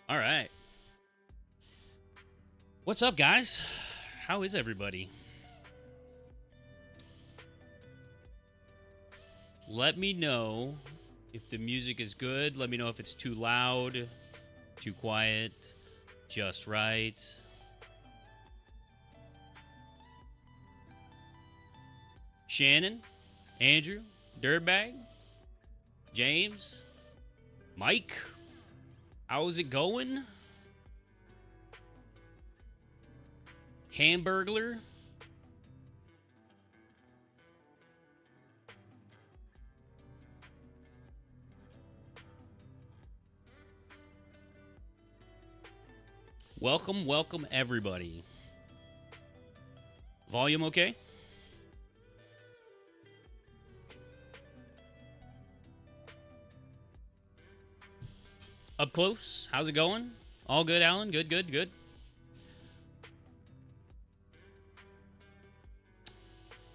All right. What's up, guys? How is everybody? Let me know if the music is good. Let me know if it's too loud, too quiet, just right. Shannon, Andrew, Dirtbag, James, Mike, how's it going? Hamburglar. Welcome everybody. Volume okay? Up close, how's it going? All good, Alan? Good.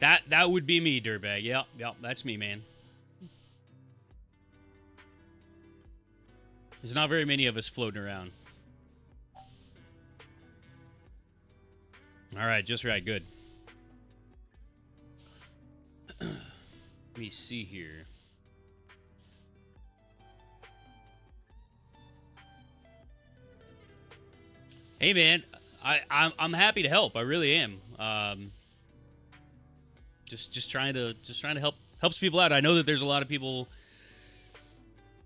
That would be me, Dirtbag. Yep, that's me, man. There's not very many of us floating around. All right, just right, good. Let me see here. Hey, man, I'm happy to help. I really am. Just trying to helps people out. I know that there's a lot of people.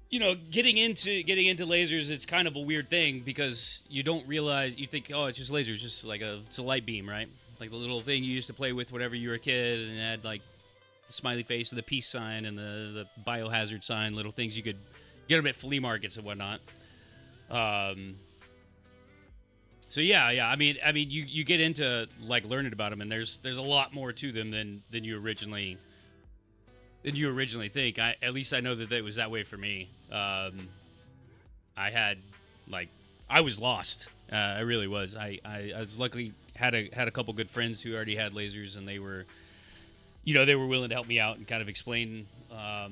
You know, getting into lasers, it's kind of a weird thing because you don't realize, you think, oh, it's just lasers, just like it's a light beam, right? Like the little thing you used to play with whenever you were a kid, and it had like the smiley face and the peace sign and the biohazard sign, little things you could get them at flea markets and whatnot. So yeah. I mean, you get into like learning about them, and there's a lot more to them than you originally think. At least I know that it was that way for me. I was lost. I really was. I was luckily had a couple good friends who already had lasers, and they were willing to help me out and kind of explain a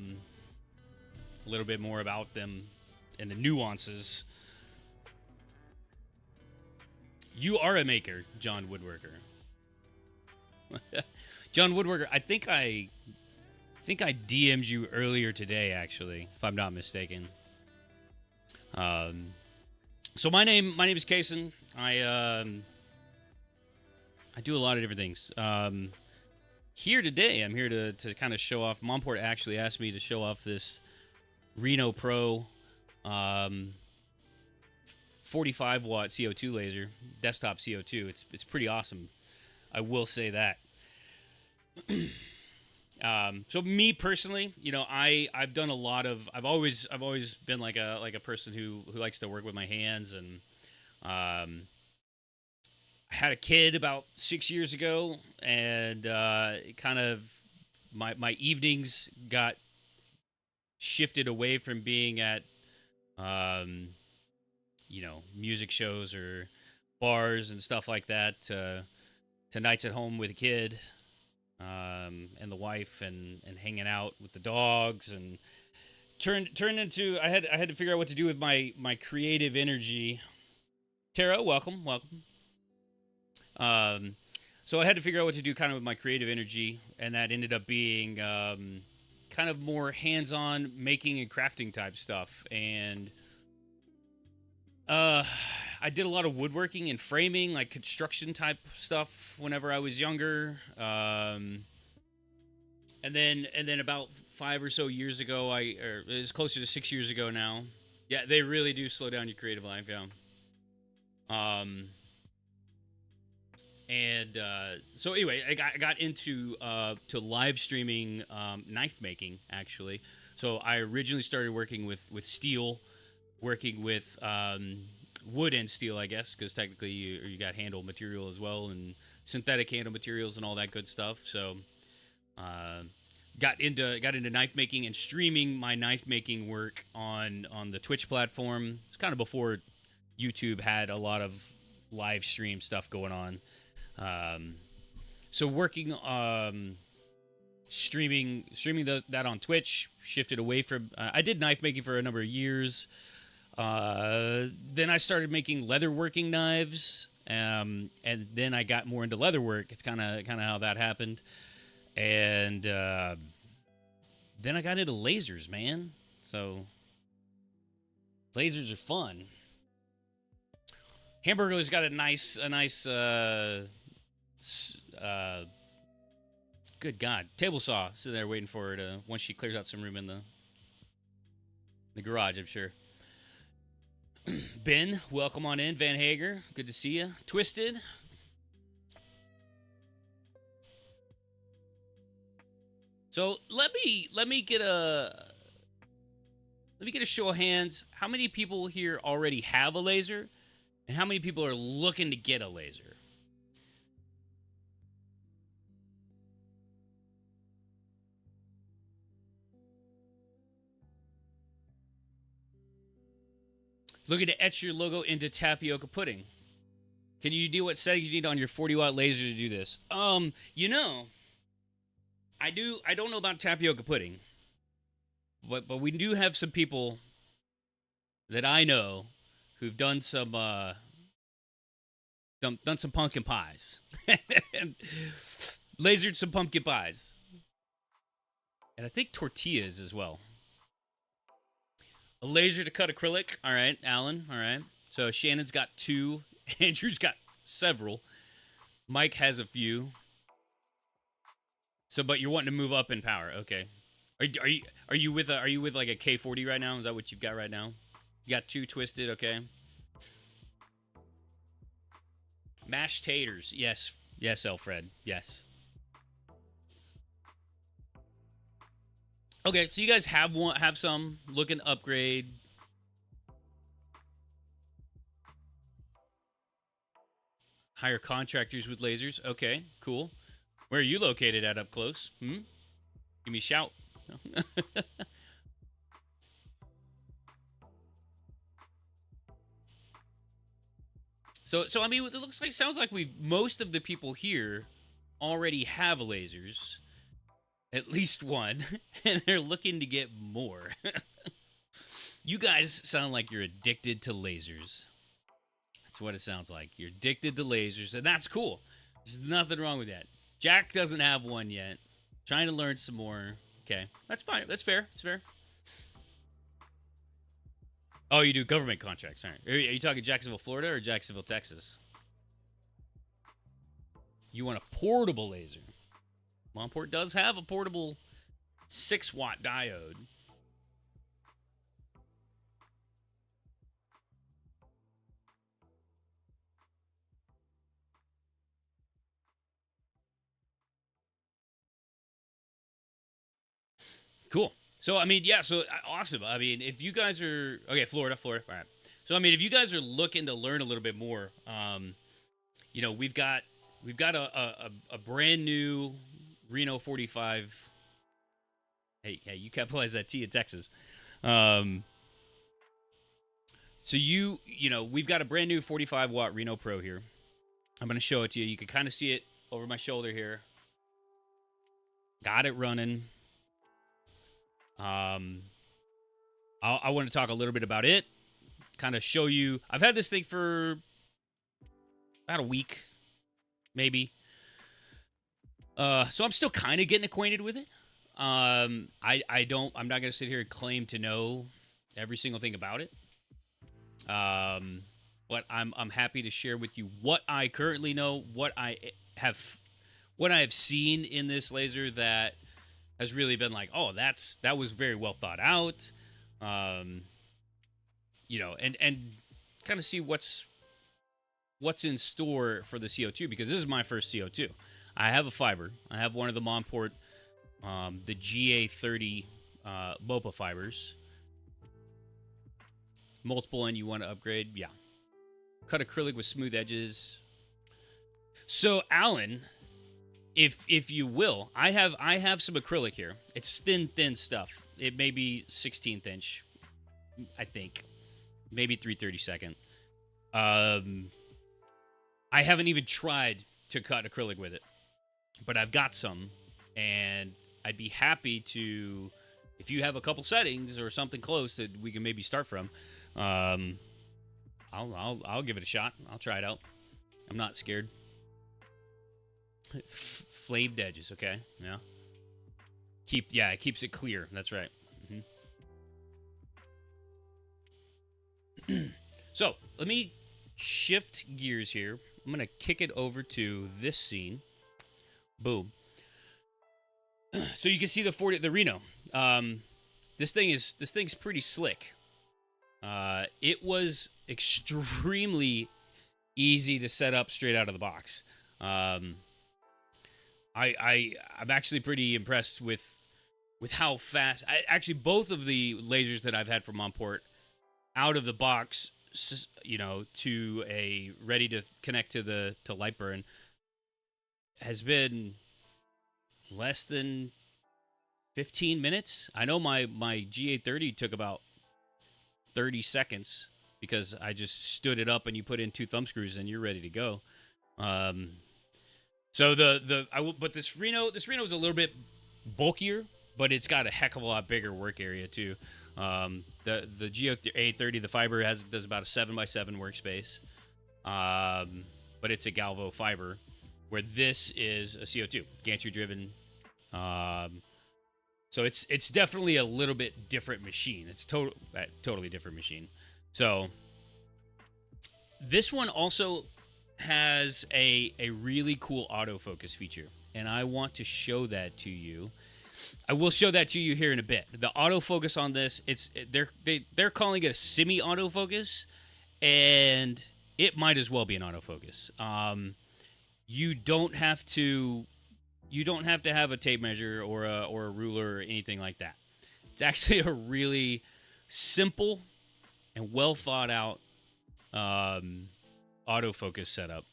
little bit more about them and the nuances. You are a maker, John Woodworker. John Woodworker, I think I DM'd you earlier today, actually, if I'm not mistaken. So my name is Cason. I do a lot of different things. Here today, I'm here to kind of show off. Monport actually asked me to show off this Reno Pro 45 watt CO2 laser, desktop CO2. It's pretty awesome. I will say that. So me personally, I've done a lot of. I've always been like a person who likes to work with my hands, and I had a kid about 6 years ago, and kind of my evenings got shifted away from being at music shows or bars and stuff like that to nights at home with a kid. And the wife and hanging out with the dogs, and turned into I had to figure out what to do with my creative energy. Tara, welcome. So I had to figure out what to do kind of with my creative energy, and that ended up being kind of more hands-on making and crafting type stuff. And I did a lot of woodworking and framing, like construction type stuff whenever I was younger. And then about 5 or so years ago, or it was closer to 6 years ago now. Yeah, they really do slow down your creative life, yeah. So anyway, I got into to live streaming knife making, actually. So I originally started working with steel, working with wood and steel, I guess, because technically you got handle material as well, and synthetic handle materials and all that good stuff. So got into knife making and streaming my knife making work on the Twitch platform. It's kind of before YouTube had a lot of live stream stuff going on. So working streaming that on Twitch, shifted away from I did knife making for a number of years. Then I started making leatherworking knives, and then I got more into leatherwork. It's kind of how that happened, and then I got into lasers, man. So lasers are fun. Hamburger's got a nice, good God, table saw sitting there waiting for her to once she clears out some room in the garage, I'm sure. Ben, welcome on in. Van Hager, good to see you. Twisted. So let me get a show of hands. How many people here already have a laser, and how many people are looking to get a laser? Looking to etch your logo into tapioca pudding. Can you do what settings you need on your 40-watt laser to do this? You know, I don't know about tapioca pudding, but we do have some people that I know who've done some done some pumpkin pies, lasered some pumpkin pies, and I think tortillas as well. A laser to cut acrylic. All right, Alan. All right. So Shannon's got 2. Andrew's got several. Mike has a few. So, but you're wanting to move up in power. Okay. Are you with like a K40 right now? Is that what you've got right now? You got 2 twisted. Okay. Mashed taters. Yes. Yes, Alfred. Yes. Okay, so you guys have some looking to upgrade. Hire contractors with lasers. Okay, cool. Where are you located at up close? Give me a shout. So I mean, it sounds like most of the people here already have lasers. At least one, and they're looking to get more. You guys sound like you're addicted to lasers. That's what it sounds like. You're addicted to lasers, and that's cool. There's nothing wrong with that. Jack doesn't have one yet. Trying to learn some more. Okay, that's fine. That's fair. That's fair. Oh, you do government contracts. All right. Are you talking Jacksonville, Florida, or Jacksonville, Texas? You want a portable laser. Monport does have a portable 6-watt diode. Cool. So, I mean, yeah, so awesome. I mean, if you guys are, okay, Florida. All right. So, I mean, if you guys are looking to learn a little bit more, you know, we've got a brand new Reno 45. Hey, you capitalize that T in Texas. So you know, we've got a brand new 45-watt Reno Pro here. I'm going to show it to you. You can kind of see it over my shoulder here. Got it running. I want to talk a little bit about it. Kind of show you. I've had this thing for about a week, maybe. So I'm still kind of getting acquainted with it. I'm not going to sit here and claim to know every single thing about it. But I'm happy to share with you what I currently know, what I have seen in this laser that has really been like, oh, that was very well thought out. You know, and kind of see what's in store for the CO2, because this is my first CO2. I have a fiber. I have one of the Monport, the GA30 MOPA fibers. Multiple, and you want to upgrade? Yeah. Cut acrylic with smooth edges. So, Alan, if you will, I have some acrylic here. It's thin stuff. It may be 16th inch, I think. Maybe 3/32. I haven't even tried to cut acrylic with it, but I've got some, and I'd be happy to if you have a couple settings or something close that we can maybe start from, I'll give it a shot. I'll try it out. I'm not scared. Flamed edges, okay, yeah. It keeps it clear. That's right. So let me shift gears here. I'm gonna kick it over to this scene. Boom. So you can see the Reno. This thing's pretty slick. It was extremely easy to set up straight out of the box. I'm actually pretty impressed with how fast. Actually, both of the lasers that I've had from Monport, out of the box, to a ready to connect to Lightburn, has been less than 15 minutes. I know my G830 took about 30 seconds because I just stood it up and you put in 2 thumb screws and you're ready to go. So but this Reno is a little bit bulkier, but it's got a heck of a lot bigger work area too. The G830, the fiber does about a 7x7 workspace, but it's a Galvo fiber, where this is a CO2 gantry driven. So it's definitely a little bit different machine. It's totally different machine. So this one also has a really cool autofocus feature, and I want to show that to you. I will show that to you here in a bit. The autofocus on this, they're calling it a semi-autofocus, and it might as well be an autofocus. You don't have to have a tape measure or a ruler or anything like that. It's actually a really simple and well thought out autofocus setup.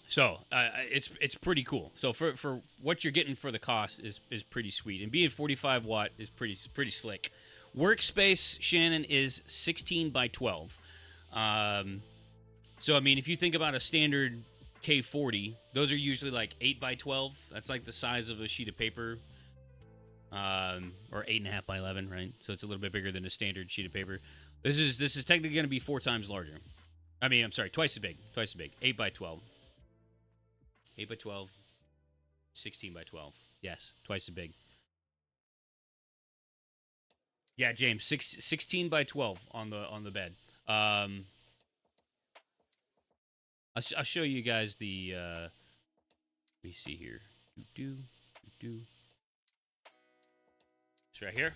So it's pretty cool. So for what you're getting for the cost is pretty sweet, and being 45 watt is pretty slick. Workspace, Shannon, is 16 by 12. So I mean, if you think about a standard K40, those are usually like 8 by 12. That's like the size of a sheet of paper, or 8.5 by 11, right? So it's a little bit bigger than a standard sheet of paper. This is technically going to be 4 times larger. I mean, I'm sorry, twice as big. 8 by 12. 8 by 12, 16 by 12. Yes, twice as big. Yeah, James, 16 by 12 on the bed. I'll show you guys the. Let me see here. It's right here.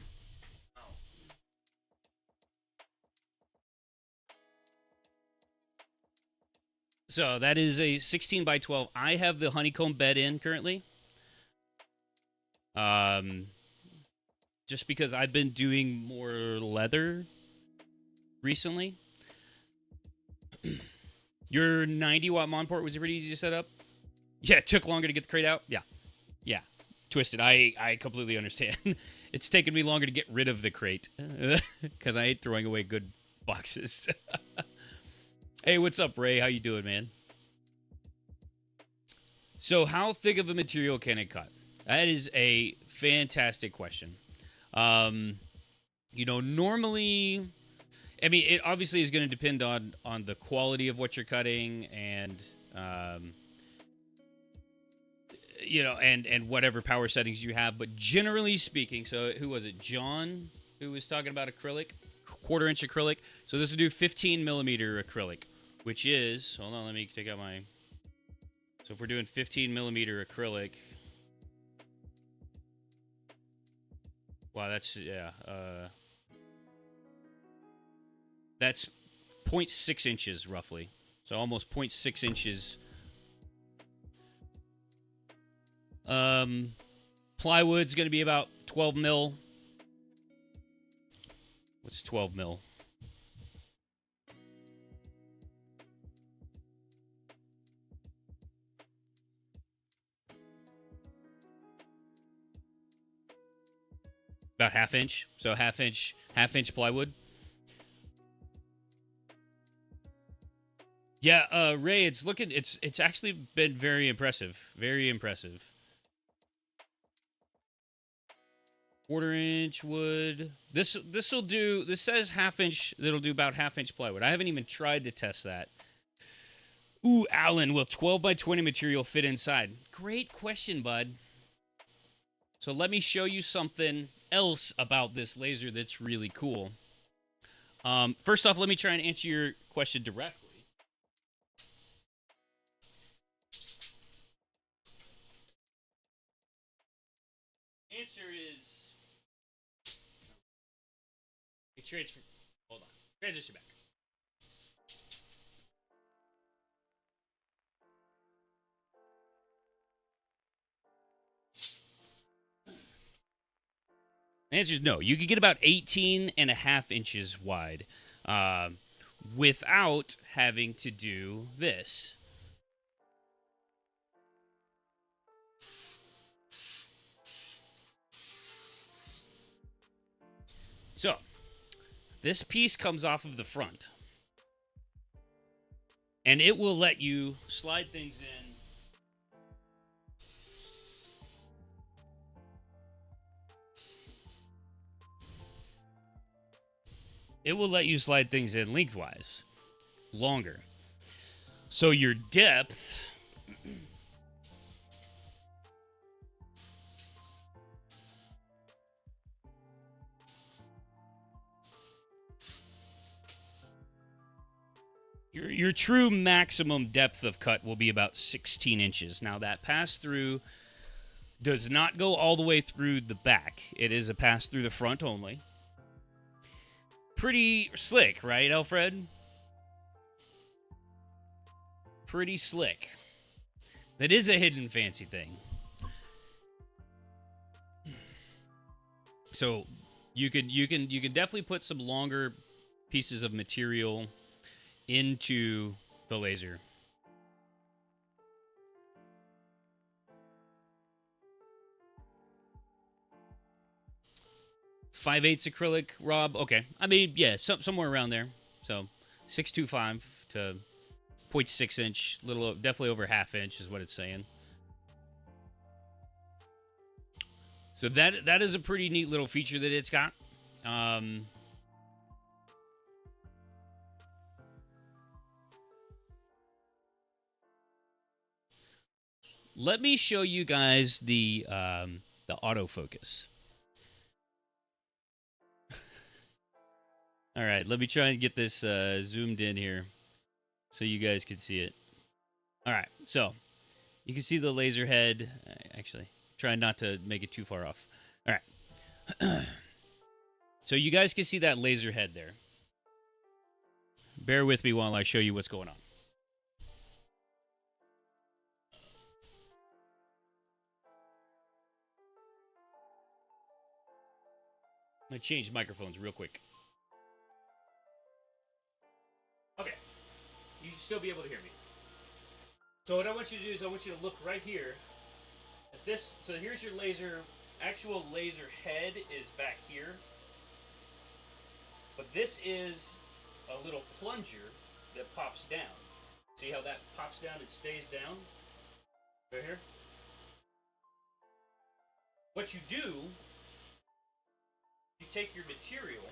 So that is a 16 by 12. I have the honeycomb bed in currently. Just because I've been doing more leather recently. Your 90 watt Monport was pretty easy to set up? Yeah, it took longer to get the crate out? Yeah. Twisted. I completely understand. It's taken me longer to get rid of the crate because I hate throwing away good boxes. Hey, what's up, Ray? How you doing, man? So how thick of a material can it cut? That is a fantastic question. Normally, I mean, it obviously is going to depend on the quality of what you're cutting and, and whatever power settings you have. But generally speaking, so who was it? John, who was talking about acrylic, 1/4 inch acrylic. So this will do 15 millimeter acrylic, which is, hold on, let me take out my, so if we're doing 15 millimeter acrylic, wow, that's 0.6 inches roughly. So almost 0.6 inches. Plywood's going to be about 12 mil. What's 12 mil? About 1/2 inch. So 1/2 inch plywood. Yeah, Ray, it's actually been very impressive. Very impressive. 1/4 inch wood. This will do. This says 1/2 inch. That'll do about 1/2 inch plywood. I haven't even tried to test that. Ooh, Alan, will 12 by 20 material fit inside? Great question, bud. So let me show you something else about this laser that's really cool. First off, let me try and answer your question directly. Answer is transfer. Hold on. Transition back. The answer is no. You could get about 18.5 inches wide without having to do this. So, this piece comes off of the front. And it will let you slide things in. It will let you slide things in lengthwise, longer. So your depth your true maximum depth of cut will be about 16 inches. Now that pass through does not go all the way through the back. It is a pass through the front only. Pretty slick, right, Alfred? Pretty slick. That is a hidden fancy thing. So you can definitely put some longer pieces of material into the laser. .5/8 acrylic, Rob. Okay, I mean, yeah, somewhere around there. So 6.25 to 0.6 inch, little, definitely over 1/2 inch is what it's saying. So that is a pretty neat little feature that it's got. Let me show you guys the autofocus. All right, let me try and get this zoomed in here so you guys can see it. All right, so you can see the laser head. Actually, try not to make it too far off. All right. So you guys can see that laser head there. Bear with me while I show you what's going on. I'm going to change microphones real quick. Okay. You should still be able to hear me. So what I want you to do is I want you to look right here at this. So here's your laser. Actual laser head is back here. But this is a little plunger that pops down. See how that pops down and stays down? Right here. What you do, you take your material,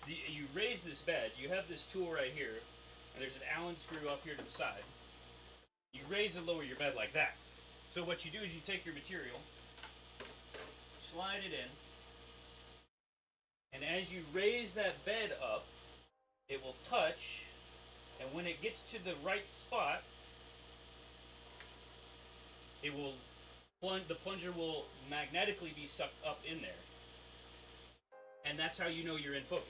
you raise this bed, you have this tool right here, and there's an Allen screw up here to the side. You raise and lower your bed like that. So what you do is you take your material, slide it in, and as you raise that bed up, it will touch, and when it gets to the right spot, it will the plunger will magnetically be sucked up in there. And that's how you know you're in focus.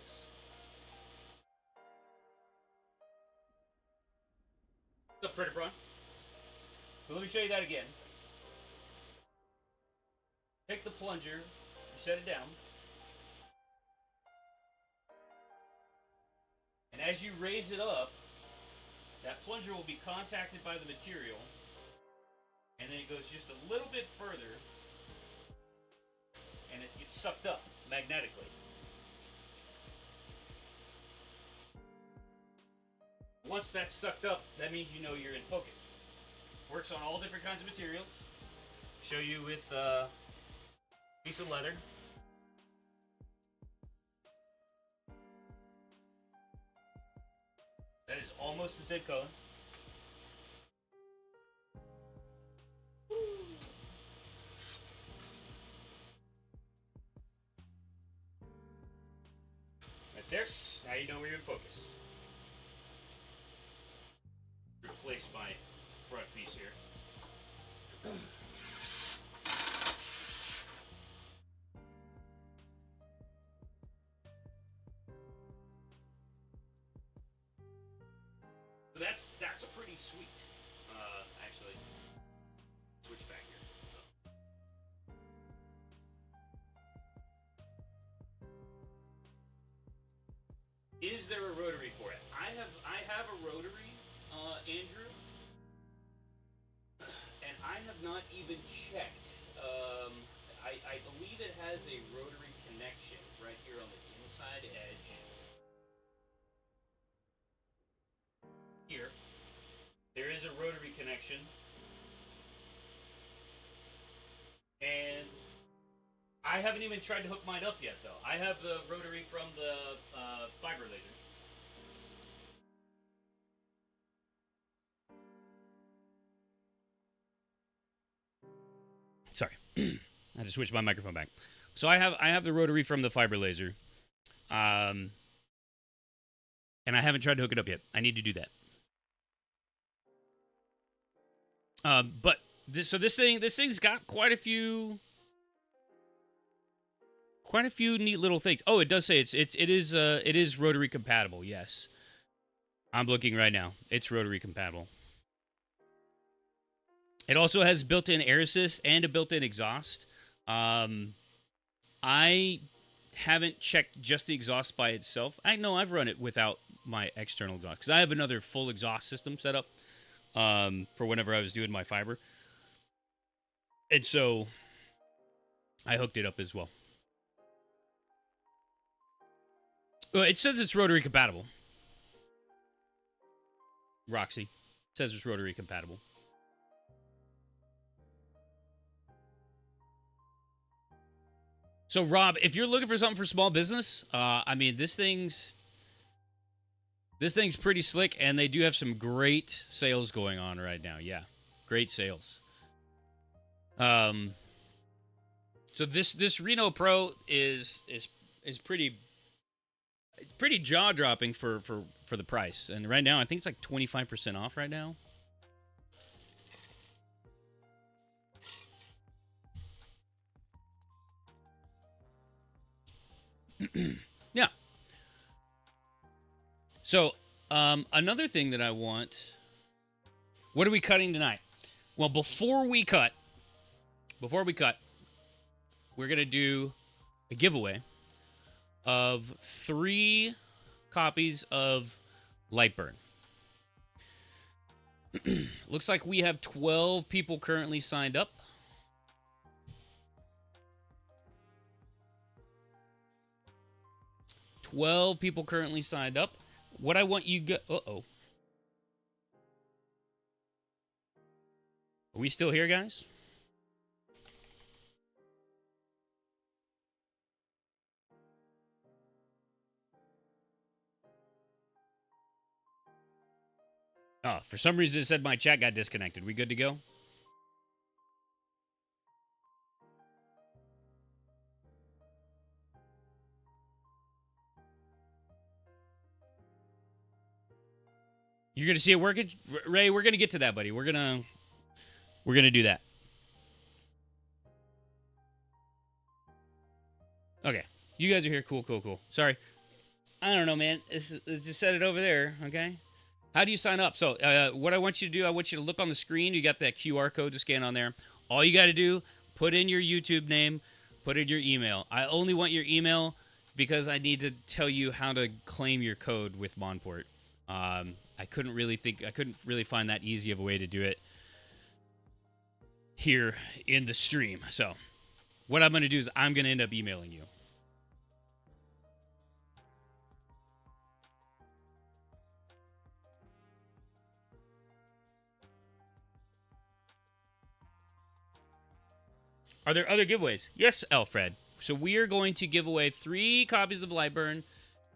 What's up, Predator Prawn? So let me show you that again. Take the plunger, you set it down. And as you raise it up, that plunger will be contacted by the material. And then it goes just a little bit further. And it gets sucked up magnetically. Once that's sucked up, that means you know you're in focus. Works on all different kinds of materials. Show you with a piece of leather. That is almost the same color. Right there. Now you know where you're in focus. Replace my front piece here. So that's a pretty sweet. Actually, switch back here. Is there a rotary for it? I have a rotary, Andrew, and I have not even checked. I believe it has a rotary connection right here on the inside edge. Here, there is a rotary connection, and I haven't even tried to hook mine up yet, though. I have the rotary from the fiber laser. Sorry, I had to switch my microphone back. So I have the rotary from the fiber laser, and I haven't tried to hook it up yet. I need to do that. But this thing's got quite a few neat little things. Oh, it does say it is rotary compatible. Yes, I'm looking right now. It's rotary compatible. It also has built-in air assist and a built-in exhaust. I haven't checked just the exhaust by itself. I know I've run it without my external exhaust because I have another full exhaust system set up for whenever I was doing my fiber. And so I hooked it up as well. It says it's rotary compatible. Roxy says it's rotary compatible. So, Rob, if you're looking for something for small business, I mean, this thing's pretty slick, and they do have some great sales going on right now. Yeah, great sales. So this Reno Pro is pretty jaw dropping for the price, and right now I think it's like 25% off right now. Yeah. So, another thing that I want. What are we cutting tonight? Well, before we cut, we're gonna do a giveaway of 3 copies of Lightburn. Looks like we have 12 people currently signed up. 12 people currently signed up. What I want you uh-oh. Are we still here, guys? Oh, for some reason it said my chat got disconnected. We good to go? You're gonna see it working, Ray. We're gonna get to that, buddy. We're gonna do that. Okay, you guys are here. Cool. Sorry, I don't know, man. Let's just set it over there. Okay. How do you sign up? So, what I want you to do, I want you to look on the screen. You got that QR code to scan on there. All you got to do, put in your YouTube name, put in your email. I only want your email because I need to tell you how to claim your code with Monport. I couldn't really find that easy of a way to do it here in the stream. So, what I'm going to do is I'm going to end up emailing you. Are there other giveaways? Yes, Alfred. So we are going to give away 3 copies of Lightburn,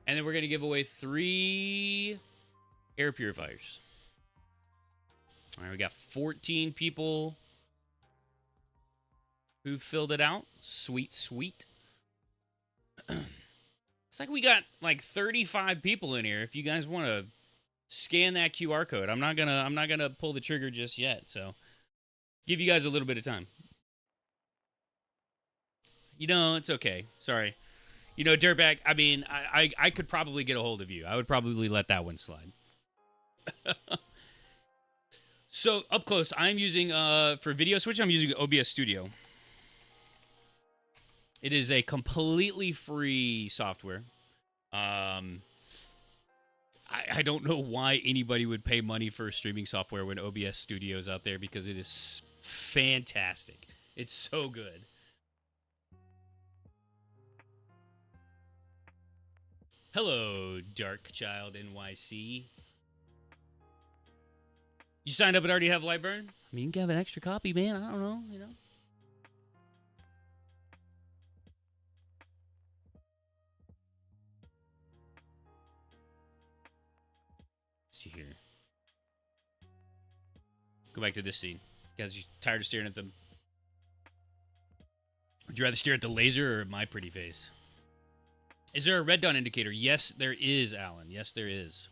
and then we're going to give away 3 Air purifiers. All right, we got 14 people who filled it out. Sweet, sweet. It's like we got like 35 people in here. If you guys want to scan that QR code, I'm not gonna pull the trigger just yet. So give you guys a little bit of time. You know, it's okay. Sorry. You know, Dirtbag, I mean, I could probably get a hold of you. I would probably let that one slide. So, up close, I'm using, for video switch, I'm using OBS Studio. It is a completely free software. I don't know why anybody would pay money for streaming software when OBS Studio is out there, because it is fantastic. It's so good. Hello, Dark Child NYC. You signed up and already have Lightburn? I mean, you can have an extra copy, man. I don't know, you know. Let's see here. Go back to this scene. Guys, you tired of staring at them? Would you rather stare at the laser or my pretty face? Is there a red dot indicator? Yes, there is, Alan. Yes, there is.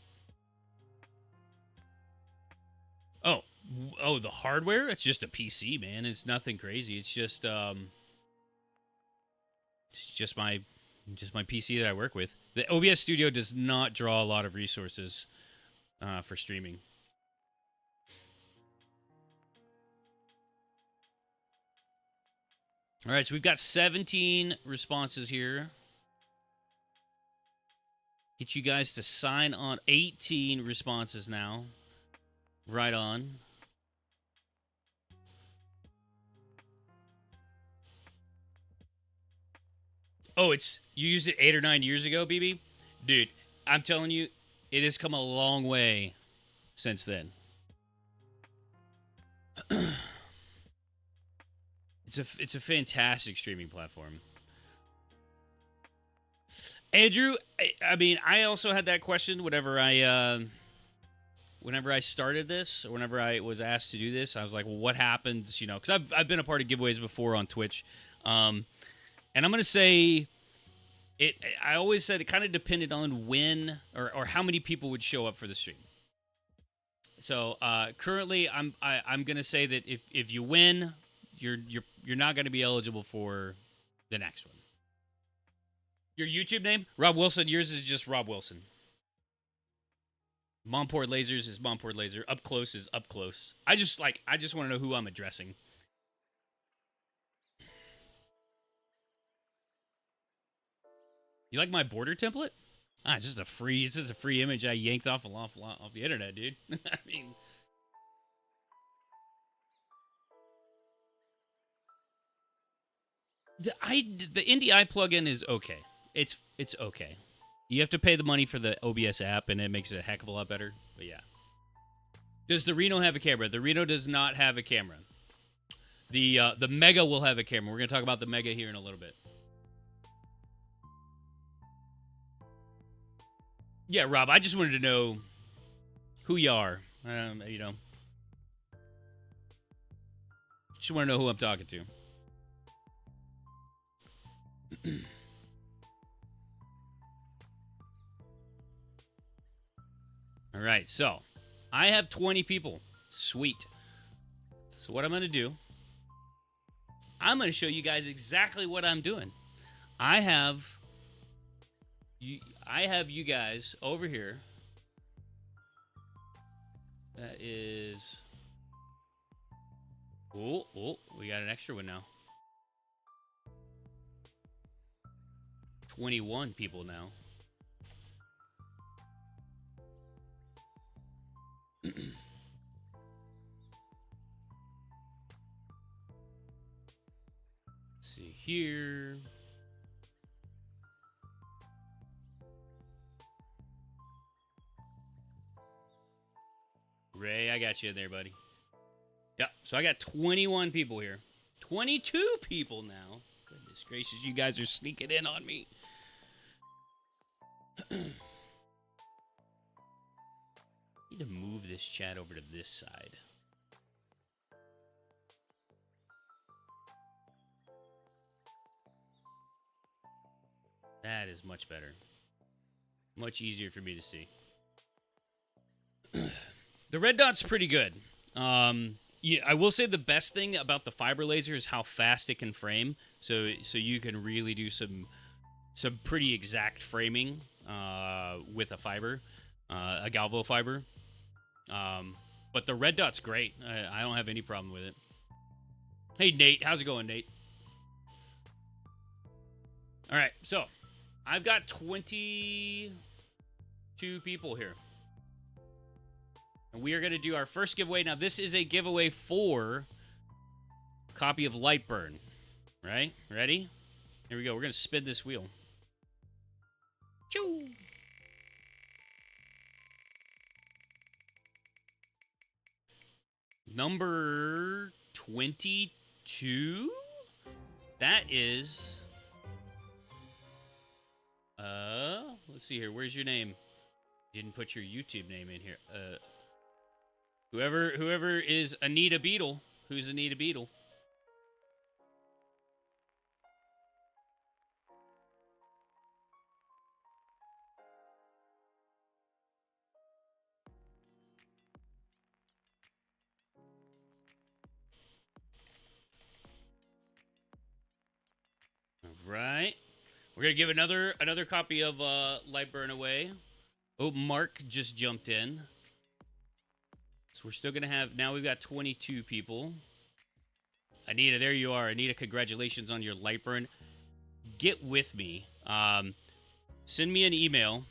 Oh, the hardware? It's just a PC, man. It's nothing crazy. It's just my PC that I work with. The OBS Studio does not draw a lot of resources for streaming. All right, so we've got 17 responses here. Get you guys to sign on. 18 responses now. Right on. Oh, you used it 8 or 9 years ago, BB? Dude, I'm telling you, it has come a long way since then. It's a fantastic streaming platform. Andrew, I mean, I also had that question whenever I started this, or whenever I was asked to do this. I was like, well, what happens, you know, because I've been a part of giveaways before on Twitch. And I'm going to say, I always said it kind of depended on when or how many people would show up for the stream. So currently, I'm going to say that if you win, you're not going to be eligible for the next one. Your YouTube name? Rob Wilson. Yours is just Rob Wilson. Monport Lasers is Monport Laser. Up Close is Up Close. I just want to know who I'm addressing. You like my border template? It's just a free image I yanked off the internet, dude. I mean, the NDI plugin is okay. It's okay. You have to pay the money for the OBS app, and it makes it a heck of a lot better. But yeah. Does the Reno have a camera? The Reno does not have a camera. The Mega will have a camera. We're going to talk about the Mega here in a little bit. Yeah, Rob, I just wanted to know who you are. You know. Just want to know who I'm talking to. All right, so I have 20 people. Sweet. So what I'm going to do, I'm going to show you guys exactly what I'm doing. I have you guys over here. That is... Oh, we got an extra one now. 21 people now. Let's see here. Ray, I got you in there, buddy. Yep, so I got 21 people here. 22 people now. Goodness gracious, you guys are sneaking in on me. this chat over to this side. That is much better. Much easier for me to see. The red dot's pretty good. Yeah, I will say the best thing about the fiber laser is how fast it can frame. So you can really do some pretty exact framing with a fiber, a Galvo fiber. But the red dot's great. I don't have any problem with it. Hey, Nate. How's it going, Nate? All right, so I've got 22 people here. And we are going to do our first giveaway. Now, this is a giveaway for a copy of Lightburn. Right? Ready? Here we go. We're going to spin this wheel. Choo! Number 22? That is... let's see here. Where's your name? You didn't put your YouTube name in here. Whoever is Anita Beetle. Who's Anita Beetle? All right. We're going to give another copy of Lightburn away. Oh, Mark just jumped in. So we're still going to have... Now we've got 22 people. Anita, there you are. Anita, congratulations on your Lightburn. Get with me. Send me an email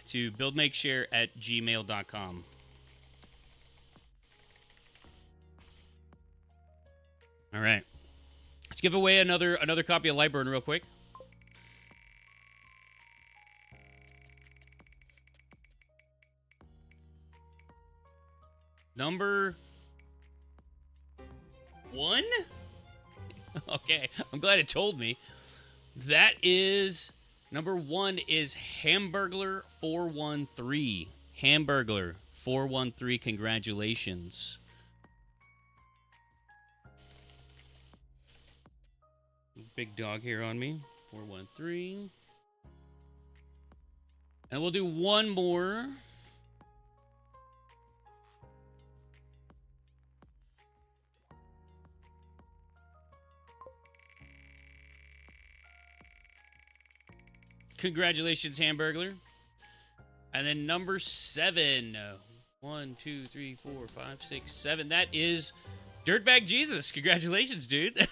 to buildmakeshare@gmail.com. All right. Let's give away another copy of Lightburn real quick. Number 1? Okay, I'm glad it told me. That is, number 1 is Hamburglar 413. Hamburglar 413, congratulations. Big dog here on me. 413. And we'll do one more. Congratulations, Hamburglar. And then number 7. 1, 2, 3, 4, 5, 6, 7. That is Dirtbag Jesus. Congratulations, dude.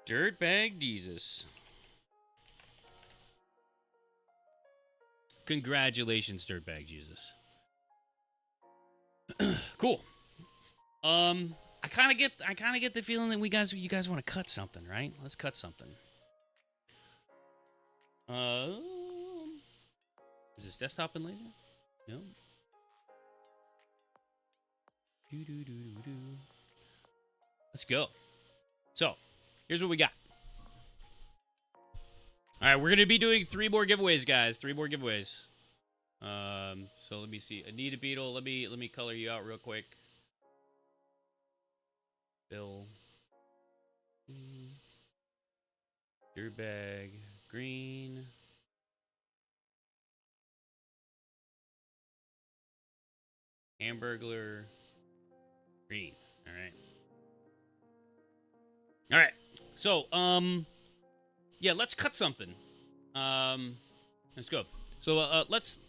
Dirtbag Jesus. Congratulations, Dirtbag Jesus. Cool. I kind of get the feeling that you guys want to cut something, right? Let's cut something. Is this desktop and laser? No. Let's go. So, here's what we got. All right, we're gonna be doing 3 more giveaways, guys. 3 more giveaways. So let me see. Anita Beetle, let me color you out real quick. Bill. Dirtbag. Green. Hamburglar. Green. All right. All right. So, yeah, let's cut something. Let's go. So, let's...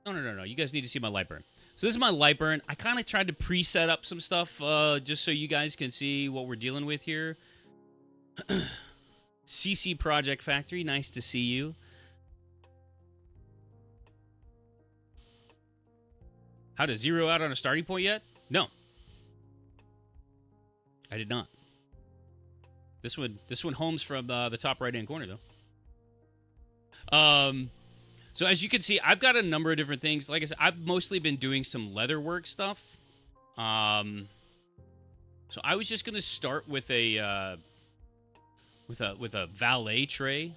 No. You guys need to see my Lightburn. So this is my Lightburn. I kind of tried to pre-set up some stuff just so you guys can see what we're dealing with here. CC Project Factory, nice to see you. How to zero out on a starting point yet? No. I did not. This one homes from the top right-hand corner, though. So as you can see, I've got a number of different things. Like I said, I've mostly been doing some leatherwork stuff. So I was just gonna start with a valet tray.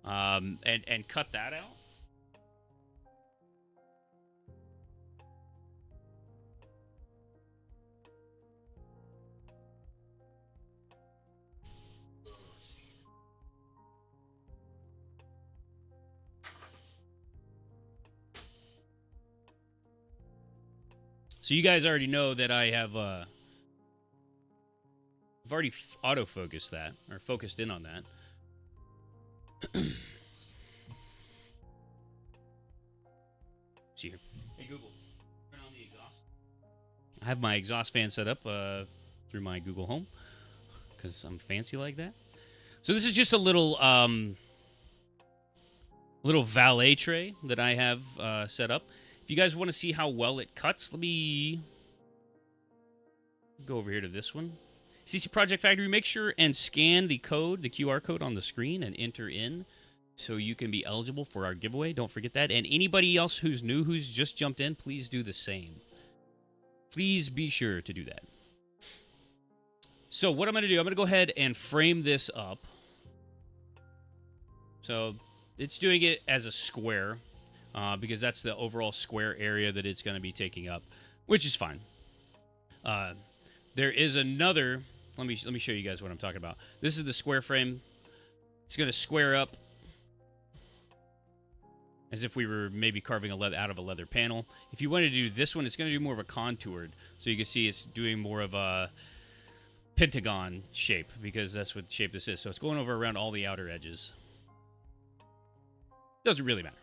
and cut that out. So you guys already know that I have I've already autofocused that, or focused in on that. See here. Hey Google, turn on the exhaust. I have my exhaust fan set up through my Google Home because I'm fancy like that. So this is just a little little valet tray that I have set up. If you guys want to see how well it cuts, let me go over here to this one. CC Project Factory, make sure and scan the code, the QR code on the screen, and enter in so you can be eligible for our giveaway. Don't forget that. And anybody else who's new, who's just jumped in, please do the same. Please be sure to do that. So what I'm going to do, I'm going to go ahead and frame this up. So it's doing it as a square. Because that's the overall square area that it's going to be taking up, which is fine. There is another. Let me show you guys what I'm talking about. This is the square frame. It's going to square up as if we were maybe carving out of a leather panel. If you wanted to do this one, it's going to do more of a contoured, so you can see it's doing more of a pentagon shape because that's what shape this is. So it's going over around all the outer edges. Doesn't really matter.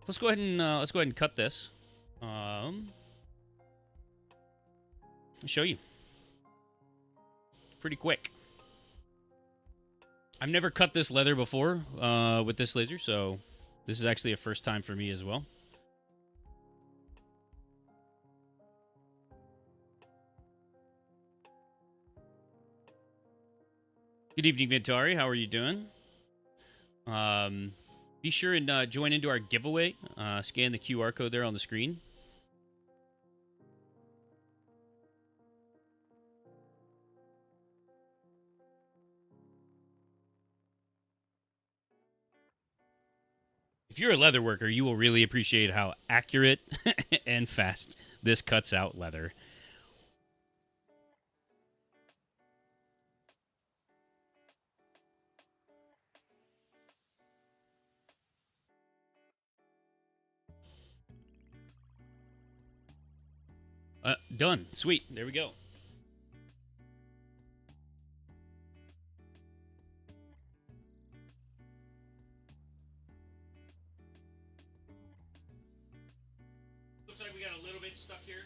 Let's go ahead and cut this. I'll show you. Pretty quick. I've never cut this leather before with this laser, so this is actually a first time for me as well. Good evening, Vintari. How are you doing? Be sure and join into our giveaway. Scan the QR code there on the screen. If you're a leather worker, you will really appreciate how accurate and fast this cuts out leather. Done. Sweet. There we go. Looks like we got a little bit stuck here.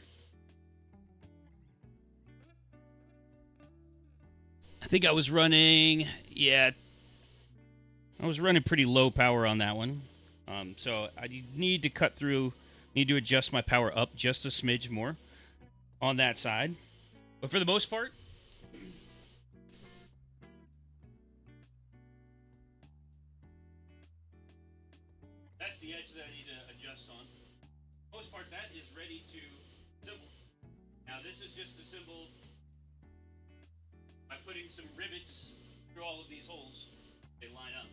I think I was running, I was running pretty low power on that one. So I need to cut through, need to adjust my power up just a smidge more on that side. But for the most part, that's the edge that I need to adjust on. Most part, that is ready to assemble. Now this is just assembled by putting some rivets through all of these holes. They line up.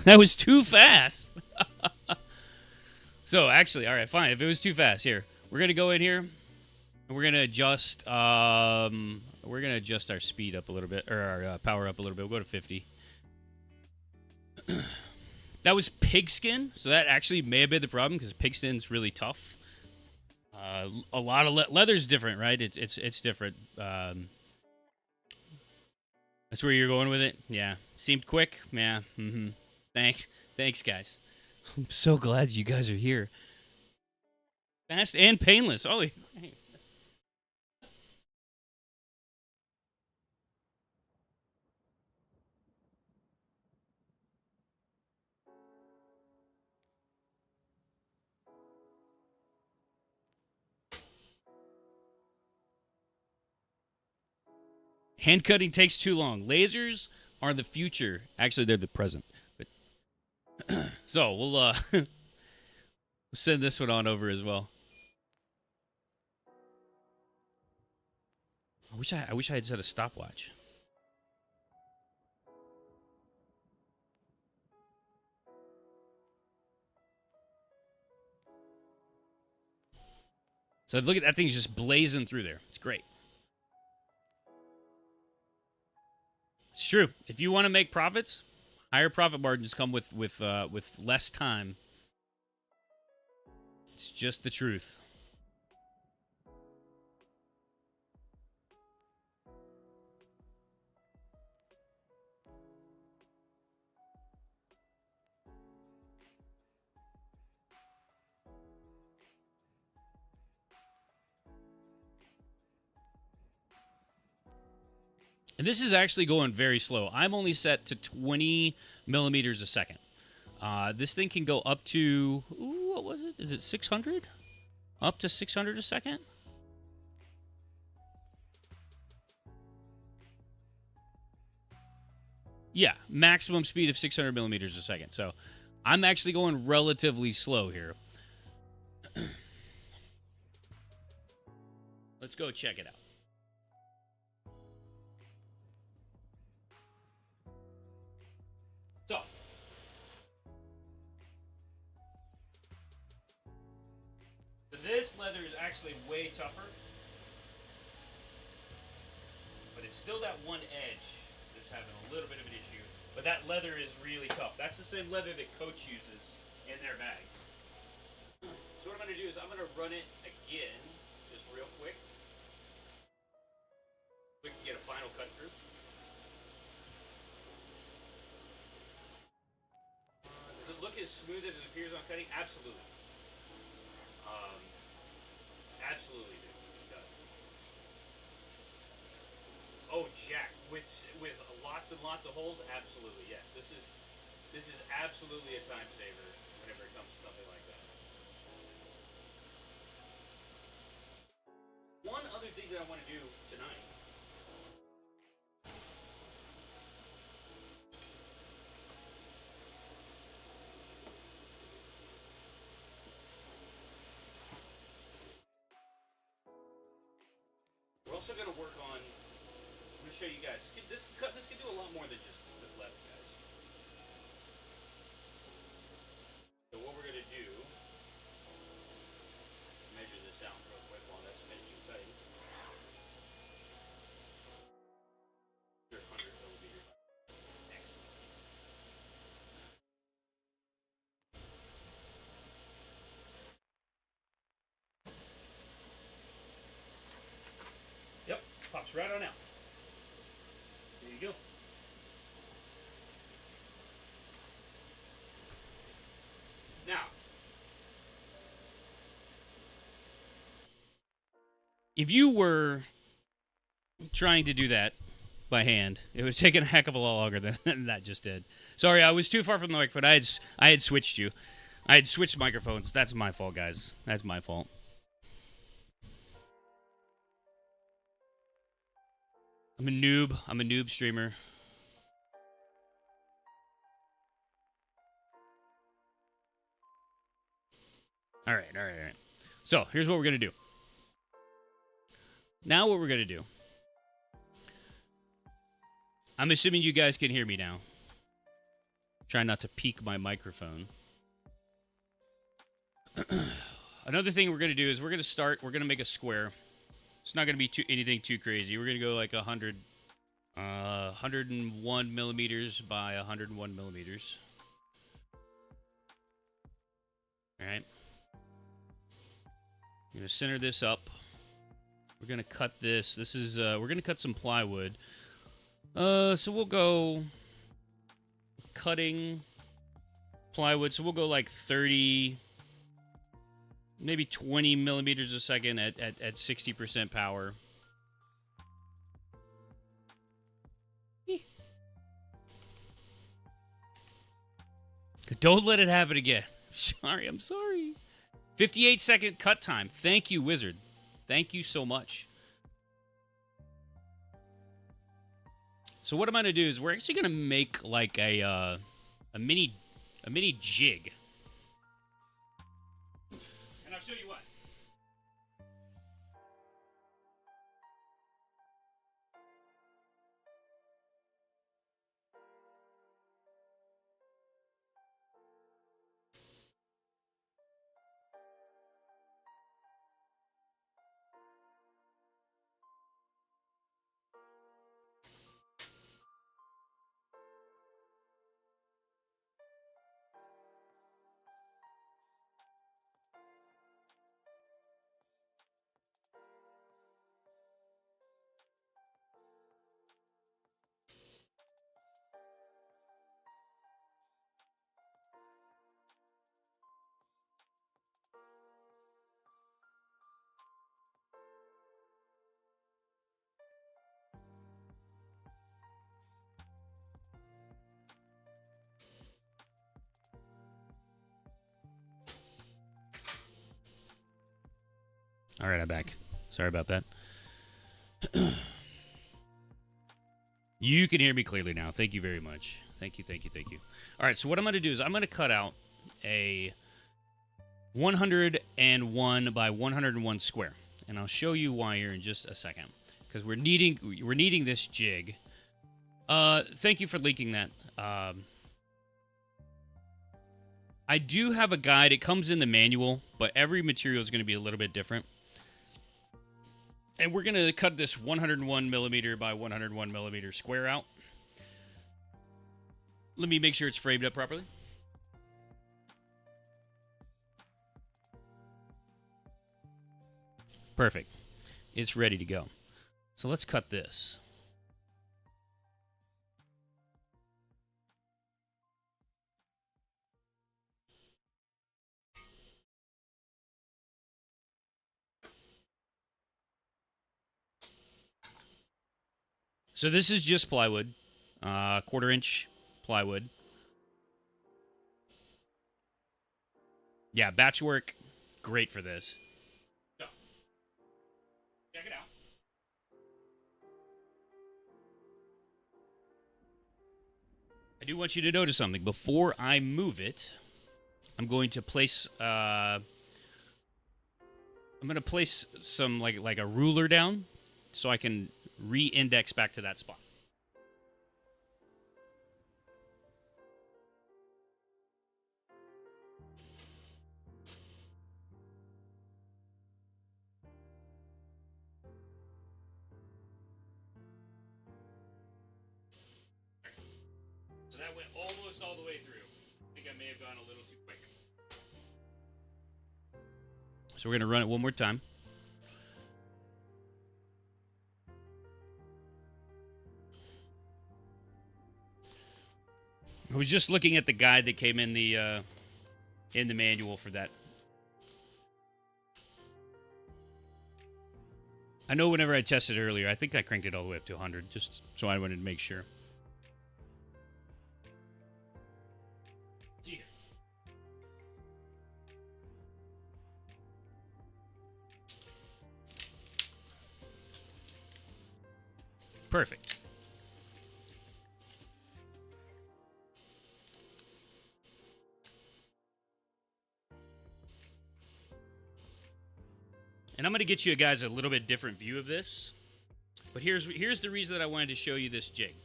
That was too fast. So actually, all right, fine. If it was too fast, here we're gonna go in here and we're gonna adjust. We're gonna adjust our speed up a little bit, or our power up a little bit. We'll go to 50. That was pigskin, so that actually may have been the problem because pigskin's really tough. A lot of leather's different, right? It's different. That's where you're going with it. Yeah, seemed quick. Yeah. Mm-hmm. Thanks, guys. I'm so glad you guys are here. Fast and painless. Oh, hand cutting takes too long. Lasers are the future. Actually, they're the present. But so we'll Send this one on over as well. I wish I had set a stopwatch. So look at that thing's just blazing through there. It's great. It's true. If you want to make profits, higher profit margins come with less time. It's just the truth. And this is actually going very slow. I'm only set to 20 millimeters a second. This thing can go up to, ooh, what was it? Is it 600? Up to 600 a second? Yeah, maximum speed of 600 millimeters a second. So I'm actually going relatively slow here. Let's go check it out. So this leather is actually way tougher, but it's still that one edge that's having a little bit of an issue. But that leather is really tough. That's the same leather that Coach uses in their bags. So what I'm going to do is I'm going to run it again, just real quick. We can get a final cut through. Does it look as smooth as it appears on cutting? Absolutely. Absolutely, dude. It does. Oh, Jack, with lots and lots of holes, absolutely, yes. This is absolutely a time saver whenever it comes to something like that. One other thing that I want to do tonight. We're also going to work on, I'm going to show you guys, this can do a lot more than just leather, guys. So what we're going to do, measure this out real quick while that's finishing cutting. 100 millimeters. Excellent. Yep, pops right on out. There you go. Now, if you were trying to do that by hand, it would take a heck of a lot longer than that just did. Sorry, I was too far from the microphone. I had switched you. I had switched microphones. That's my fault, guys. That's my fault. I'm a noob. I'm a noob streamer. All right. So, here's what we're going to do. Now what we're going to do. I'm assuming you guys can hear me now. Try not to peak my microphone. Another thing we're going to do is we're going to make a square. It's not going to be anything too crazy. We're going to go like 101 millimeters by 101 millimeters. All right. I'm going to center this up. We're going to cut this. This is, we're going to cut some plywood. So we'll go cutting plywood. So we'll go like 30, maybe 20 millimeters a second at 60% power. Don't let it happen again. I'm sorry. 58-second cut time. Thank you, Wizard. Thank you so much. So what I'm going to do is we're actually going to make like a mini jig. I'll show you what. All right, I'm back. Sorry about that. You can hear me clearly now. Thank you very much. Thank you, thank you, thank you. All right, so what I'm going to do is I'm going to cut out a 101 by 101 square, and I'll show you why here in just a second, because we're needing this jig. Thank you for linking that. I do have a guide. It comes in the manual, but every material is going to be a little bit different. And we're going to cut this 101 millimeter by 101 millimeter square out. Let me make sure it's framed up properly. Perfect. It's ready to go. So let's cut this. So this is just plywood, 1/4 inch plywood. Yeah, batch work, great for this. Go. Check it out. I do want you to notice something. Before I move it, I'm going to place some like a ruler down so I can re-index back to that spot. So that went almost all the way through. I think I may have gone a little too quick. So we're going to run it one more time. I was just looking at the guide that came in the manual for that. I know whenever I tested earlier, I think I cranked it all the way up to 100, just so I wanted to make sure. Perfect. And I'm going to get you guys a little bit different view of this. But here's the reason that I wanted to show you this jig.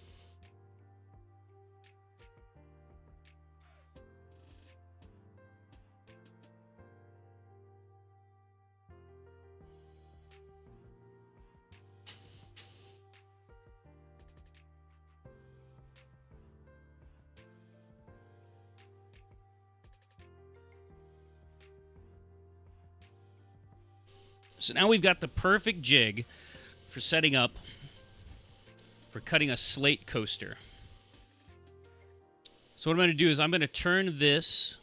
So now we've got the perfect jig for setting up for cutting a slate coaster. So what I'm going to do is I'm going to turn this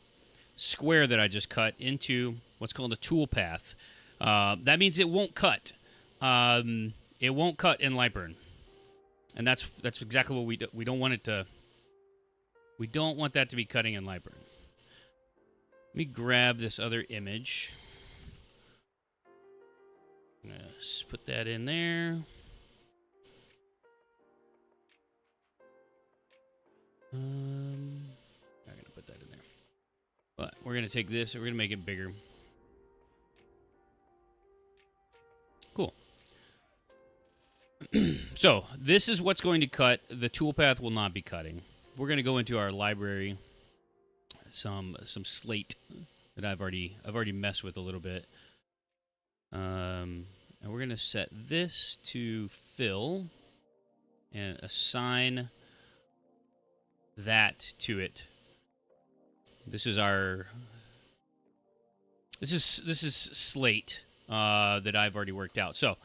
square that I just cut into what's called a tool path. That means it won't cut. It won't cut in Lightburn, and that's exactly what we don't want it to. We don't want that to be cutting in Lightburn. Let me grab this other image. Let's put that in there. Not gonna put that in there. But we're gonna take this and we're gonna make it bigger. So this is what's going to cut. The toolpath will not be cutting. We're going to go into our library, some slate that I've already messed with a little bit. And we're going to set this to fill and assign that to it. This is slate that I've already worked out. So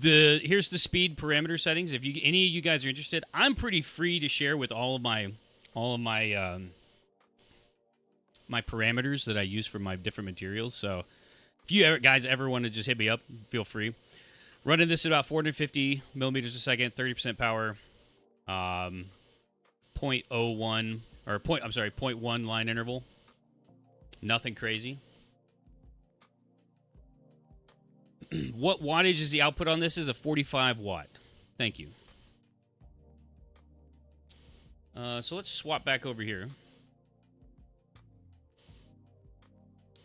here's the speed parameter settings. If any of you guys are interested, I'm pretty free to share with all of my my parameters that I use for my different materials. So if you guys ever want to just hit me up, feel free. Running this at about 450 millimeters a second, 30% power, 0.01 or 0.1 line interval. Nothing crazy. What wattage is the output on this? Is a 45 watt. Thank you. So let's swap back over here.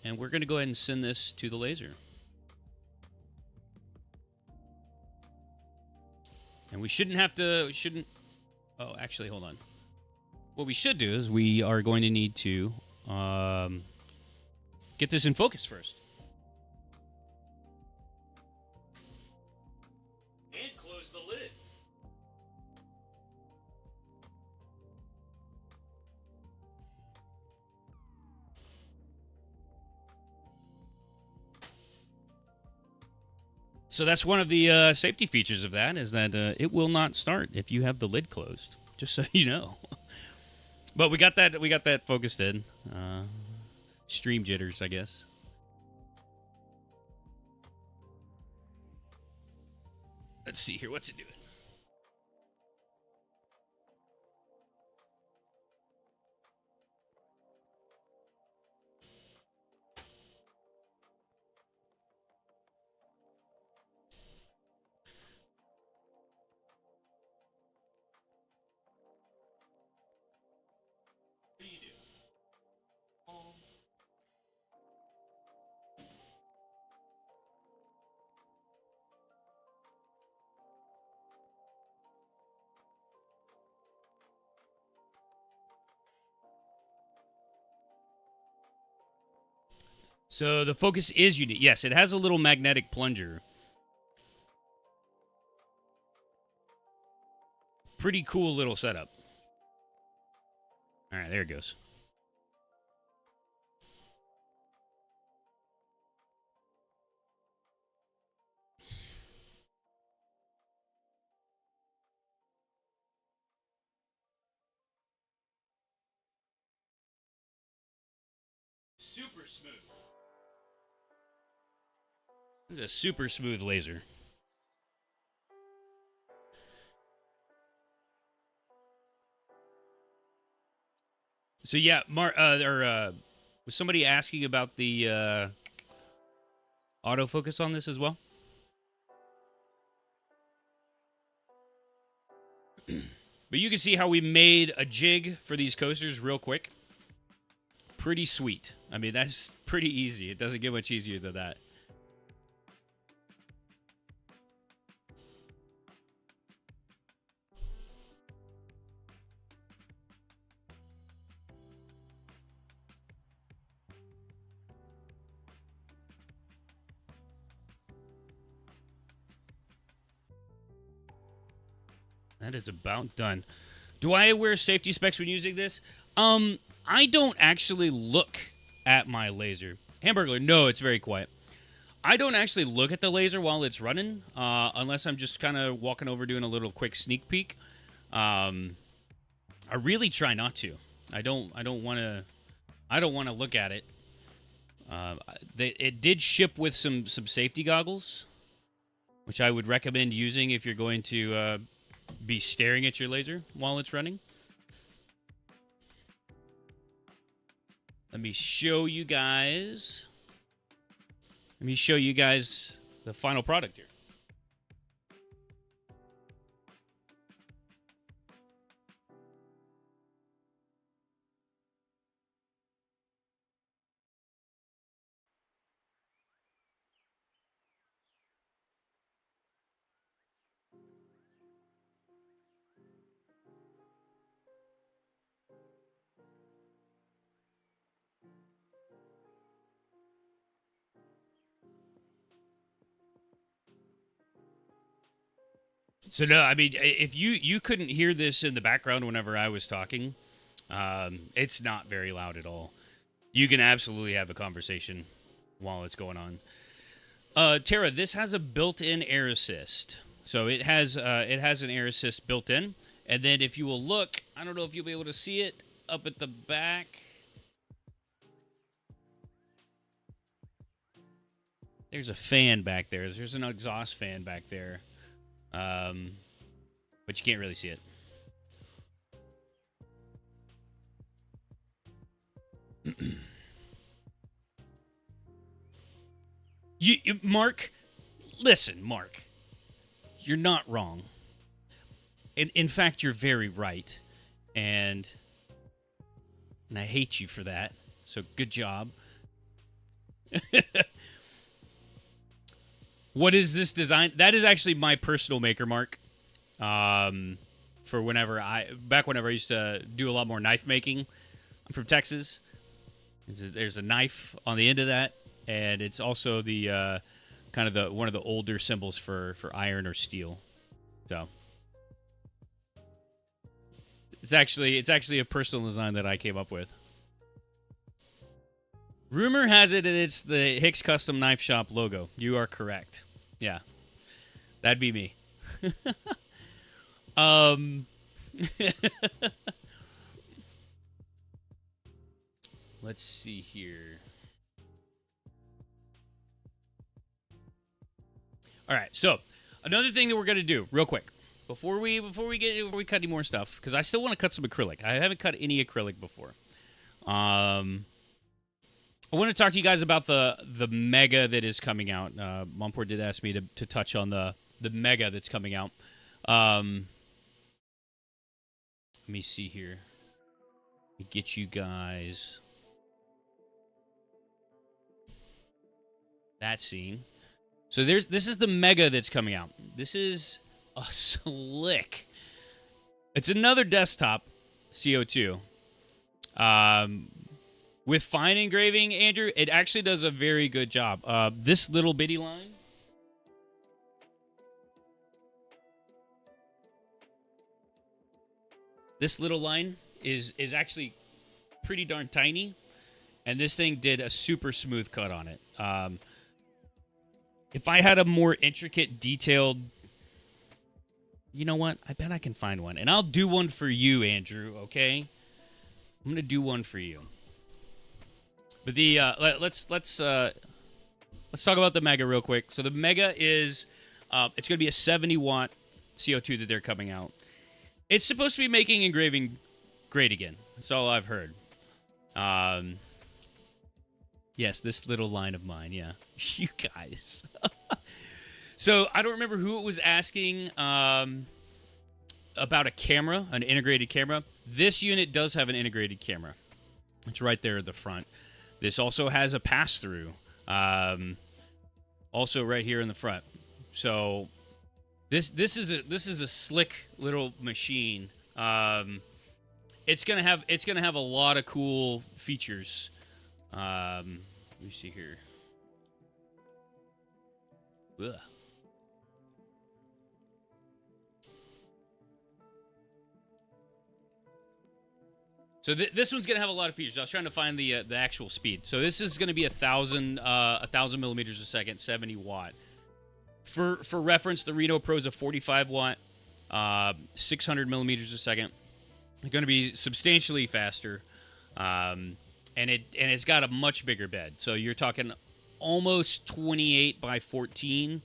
And we're going to go ahead and send this to the laser. And we shouldn't have to, oh, actually, hold on. What we should do is we are going to need to get this in focus first. And close the lid. So that's one of the safety features of that, is that it will not start if you have the lid closed. Just so you know. But we got that focused in. Stream jitters, I guess. Let's see here. What's it doing? So the focus is unique. Yes, it has a little magnetic plunger. Pretty cool little setup. All right, there it goes. Super smooth. This is a super smooth laser. So yeah, was somebody asking about the autofocus on this as well? But you can see how we made a jig for these coasters real quick. Pretty sweet. I mean, that's pretty easy. It doesn't get much easier than that. That is about done. Do I wear safety specs when using this? I don't actually look at my laser. Hamburglar, no, it's very quiet. I don't actually look at the laser while it's running, unless I'm just kind of walking over doing a little quick sneak peek. I really try not to. I don't want to look at it. It did ship with some safety goggles, which I would recommend using if you're going to be staring at your laser while it's running. Let me show you guys the final product here. So no, I mean, if you couldn't hear this in the background whenever I was talking, it's not very loud at all. You can absolutely have a conversation while it's going on. Tara, this has a built-in air assist, so it has an air assist built in. And then if you will look, I don't know if you'll be able to see it up at the back. There's a fan back there. There's an exhaust fan back there. But you can't really see it. Mark, listen, Mark. You're not wrong. In fact, you're very right. And I hate you for that. So good job. What is this design? That is actually my personal maker mark. For whenever I used to do a lot more knife making. I'm from Texas. There's a knife on the end of that, and it's also the kind of one of the older symbols for iron or steel. So it's actually a personal design that I came up with. Rumor has it that it's the Hicks Custom Knife Shop logo. You are correct. Yeah, that'd be me. Let's see here. All right, so another thing that we're gonna do real quick before we cut any more stuff, because I still want to cut some acrylic. I haven't cut any acrylic before. I want to talk to you guys about the mega that is coming out. Monport did ask me to touch on the mega that's coming out. Let me see here. Let me get you guys that scene. So this is the mega that's coming out. This is a slick. It's another desktop CO2. With fine engraving, Andrew, it actually does a very good job. This little bitty line. This little line is actually pretty darn tiny, and this thing did a super smooth cut on it. If I had a more intricate, detailed, you know what? I bet I can find one, and I'll do one for you, Andrew. Okay, I'm gonna do one for you. But the let's talk about the Mega real quick. So the Mega is it's gonna be a 70-watt CO2 that they're coming out. It's supposed to be making engraving great again. That's all I've heard. Yes, this little line of mine. Yeah, you guys. So I don't remember who it was asking about a camera, an integrated camera. This unit does have an integrated camera. It's right there at the front. This also has a pass-through, also right here in the front. So this is a slick little machine. It's gonna have a lot of cool features. Let me see here. Ugh. So this one's gonna have a lot of features. I was trying to find the actual speed. So this is gonna be 1,000 millimeters a second, 70 watt. For reference, the Reno Pro is a 45 watt, 600 millimeters a second. It's gonna be substantially faster, and it's got a much bigger bed. So you're talking almost 28 by 14,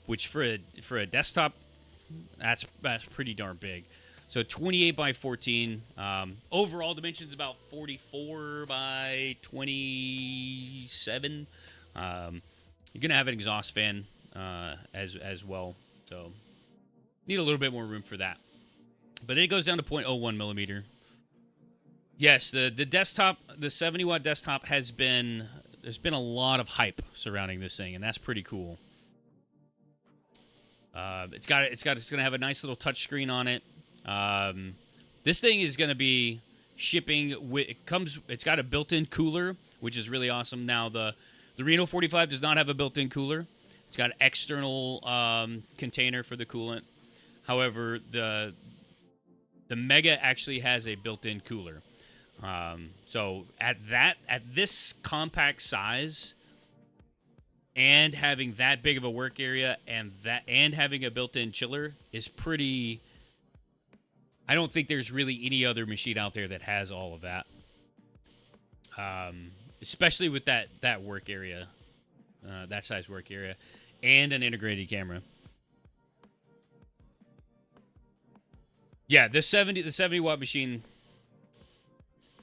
which for a desktop, that's pretty darn big. So 28 by 14. Overall dimensions about 44 by 27. You're gonna have an exhaust fan as well. So need a little bit more room for that. But it goes down to 0.01 millimeter. Yes, the desktop, the 70 watt desktop there's been a lot of hype surrounding this thing, and that's pretty cool. It's gonna have a nice little touch screen on it. This thing is going to be shipping it's got a built-in cooler, which is really awesome. Now the Reno 45 does not have a built-in cooler. It's got an external container for the coolant. However, the Mega actually has a built-in cooler. So at this compact size, and having that big of a work area, and having a built-in chiller is pretty. I don't think there's really any other machine out there that has all of that. Especially with that work area, that size work area, and an integrated camera. Yeah, the 70 watt machine.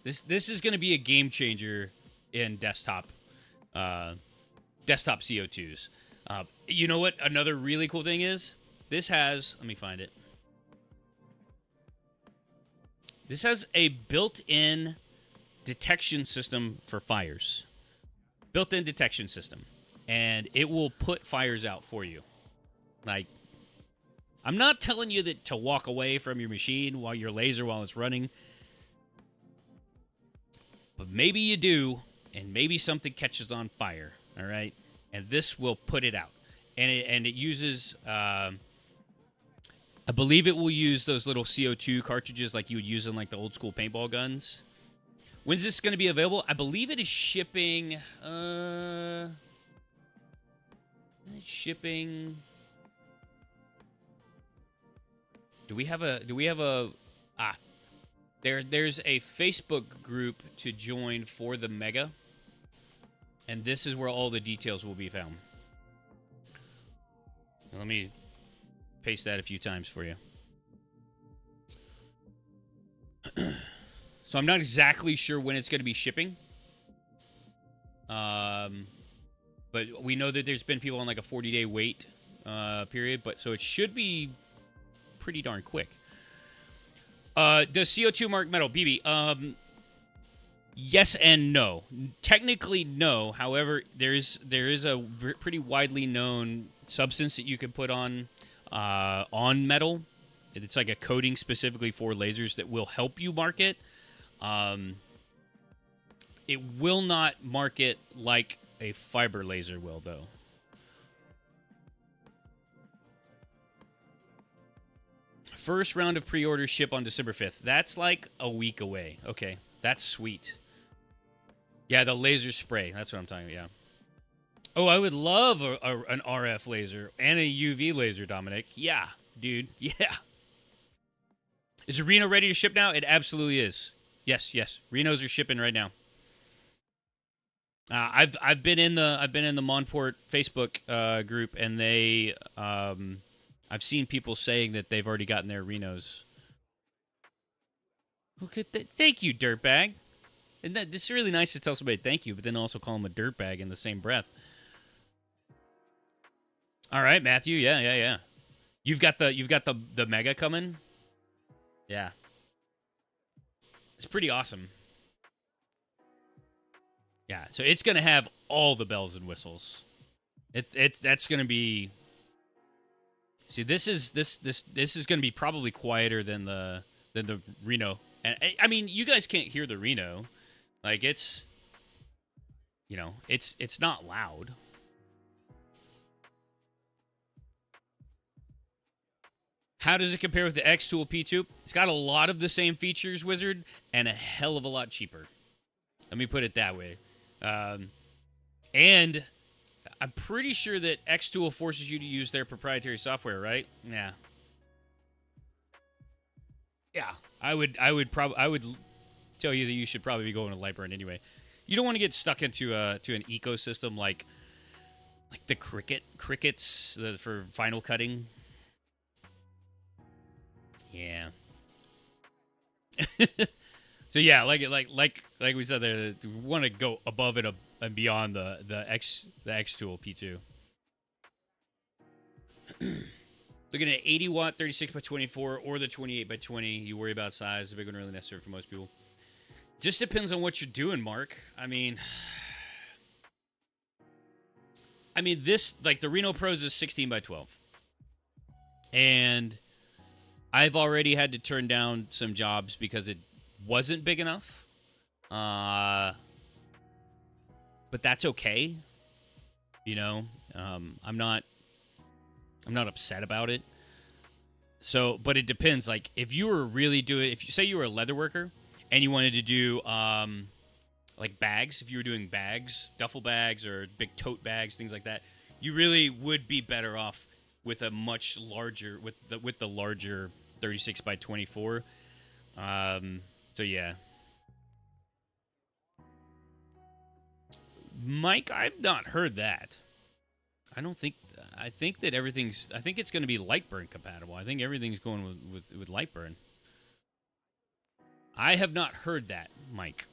This is going to be a game changer in desktop CO2s. You know what? Another really cool thing is this has. Let me find it. This has a built-in detection system for fires. Built-in detection system. And it will put fires out for you. Like, I'm not telling you that to walk away from your machine while it's running. But maybe you do, and maybe something catches on fire, all right? And this will put it out. And it uses, I believe it will use those little CO2 cartridges like you would use in like the old school paintball guns. When's this going to be available? I believe it is shipping, Do we have a there's a Facebook group to join for the Mega, and this is where all the details will be found. Let me paste that a few times for you. So I'm not exactly sure when it's going to be shipping. But we know that there's been people on like a 40-day wait period, but so it should be pretty darn quick. Does CO2 mark metal? BB, yes and no. Technically, no. However, there is a pretty widely known substance that you can put on metal. It's like a coating specifically for lasers that will help you mark it. It will not mark it like a fiber laser will, though. First round of pre-orders ship on December 5th. That's like a week away. Okay, that's sweet. Yeah, the laser spray. That's what I'm talking about, yeah. Oh, I would love an RF laser and a UV laser, Dominic. Yeah, dude, yeah. Is the Reno ready to ship now? It absolutely is. Yes. Renos are shipping right now. I've been in the Monport Facebook group, and they I've seen people saying that they've already gotten their Renos. Okay, thank you, dirtbag. And this is really nice to tell somebody thank you, but then also call them a dirtbag in the same breath. All right, Matthew. Yeah. You've got the Mega coming. Yeah, it's pretty awesome. Yeah, so it's gonna have all the bells and whistles. That's gonna be. See, this is gonna be probably quieter than the Reno, and I mean, you guys can't hear the Reno, like it's not loud. How does it compare with the X-Tool P2? It's got a lot of the same features, Wizard, and a hell of a lot cheaper. Let me put it that way. And I'm pretty sure that X-Tool forces you to use their proprietary software, right? Yeah. Yeah. I would tell you that you should probably be going to Lightburn anyway. You don't want to get stuck into an ecosystem like the crickets for final cutting. Yeah. So yeah, like we said there, we want to go above and beyond the X-Tool P2. Looking at 80 watt 36 by 24 or the 28 by 20. You worry about size. The big one really necessary for most people. Just depends on what you're doing, Mark. I mean this, like the Reno Pros is 16 by 12. And I've already had to turn down some jobs because it wasn't big enough. But that's okay. I'm not upset about it. So, but it depends. Like, if you were really doing, if you say you were a leather worker and you wanted to do like bags, if you were doing bags, duffel bags or big tote bags, things like that, you really would be better off with a much larger, with the larger 36 by 24. So yeah. Mike, I've not heard that. I think that everything's, I think it's going to be Lightburn compatible. I think everything's going with Lightburn. I have not heard that, Mike.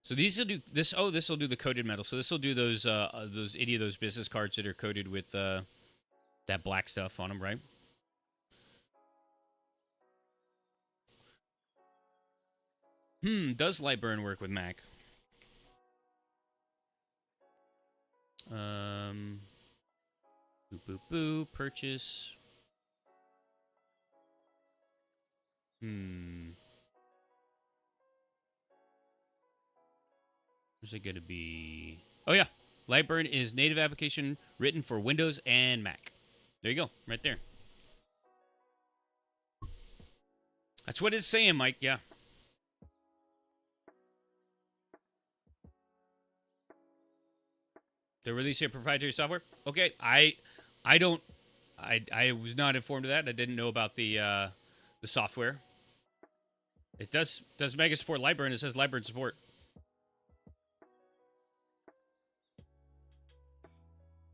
So these will do this. Oh, this will do the coated metal. So this will do those any of those business cards that are coated with that black stuff on them, right? Does Lightburn work with Mac? Boop, boop, boop. Purchase. Where's it going to be? Oh, yeah. Lightburn is native application written for Windows and Mac. There you go. Right there. That's what it's saying, Mike. Yeah. They're releasing proprietary software? Okay. I was not informed of that. I didn't know about the software. It does Mega support Lightburn. It says Lightburn support.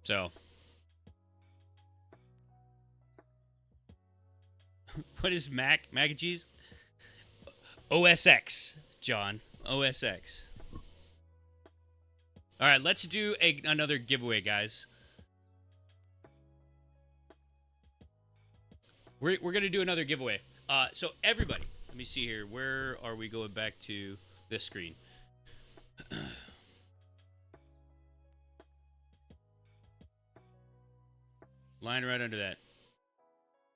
So, what is Mac and cheese? OS X, John. OS X. All right, let's do another giveaway, guys. We're gonna do another giveaway. So everybody, let me see here. Where are we going back to this screen? Line right under that.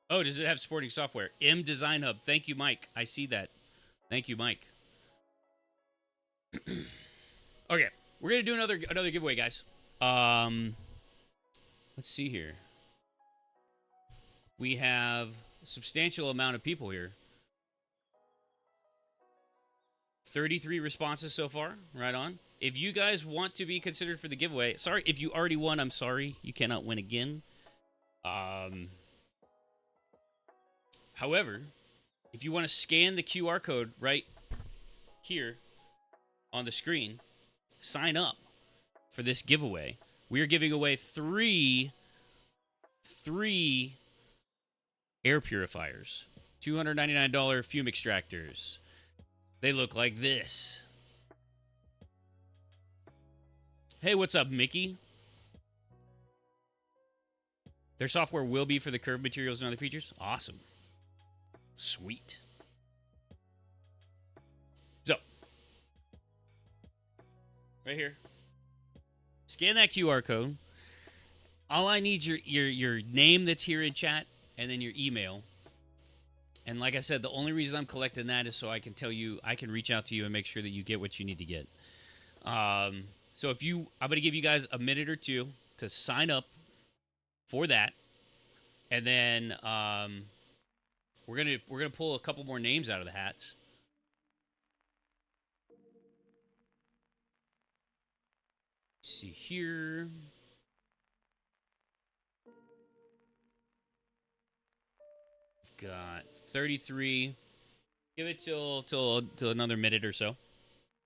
Oh, does it have supporting software? M Design Hub. Thank you, Mike. I see that. Thank you, Mike. Okay, we're gonna do another giveaway, guys. Let's see here. We have a substantial amount of people here. 33 responses so far. Right on. If you guys want to be considered for the giveaway, sorry if you already won. I'm sorry, you cannot win again. However, if you want to scan the QR code right here on the screen, sign up for this giveaway. We are giving away three air purifiers, $299 fume extractors. They look like this. Hey, what's up, Mickey? Their software will be for the curved materials and other features. Awesome. Sweet. So, right here. Scan that QR code. All I need is your name that's here in chat and then your email. And like I said, the only reason I'm collecting that is so I can tell you, I can reach out to you and make sure that you get what you need to get. So I'm going to give you guys a minute or two to sign up for that, and then we're gonna pull a couple more names out of the hats. Let's see here. We've got 33. Give it till another minute or so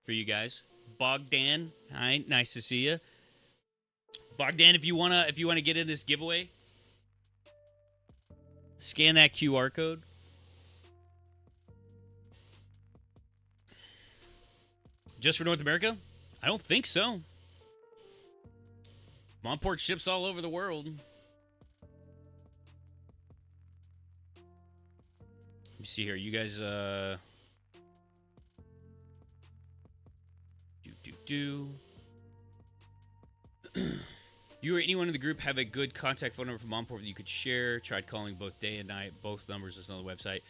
for you guys. Bogdan, hi, nice to see you. Bogdan, if you wanna get in this giveaway, scan that QR code. Just for North America? I don't think so. Monport ships all over the world. Let me see here. You guys, You or anyone in the group have a good contact phone number from Monport that you could share? Tried calling both day and night. Both numbers is on the website.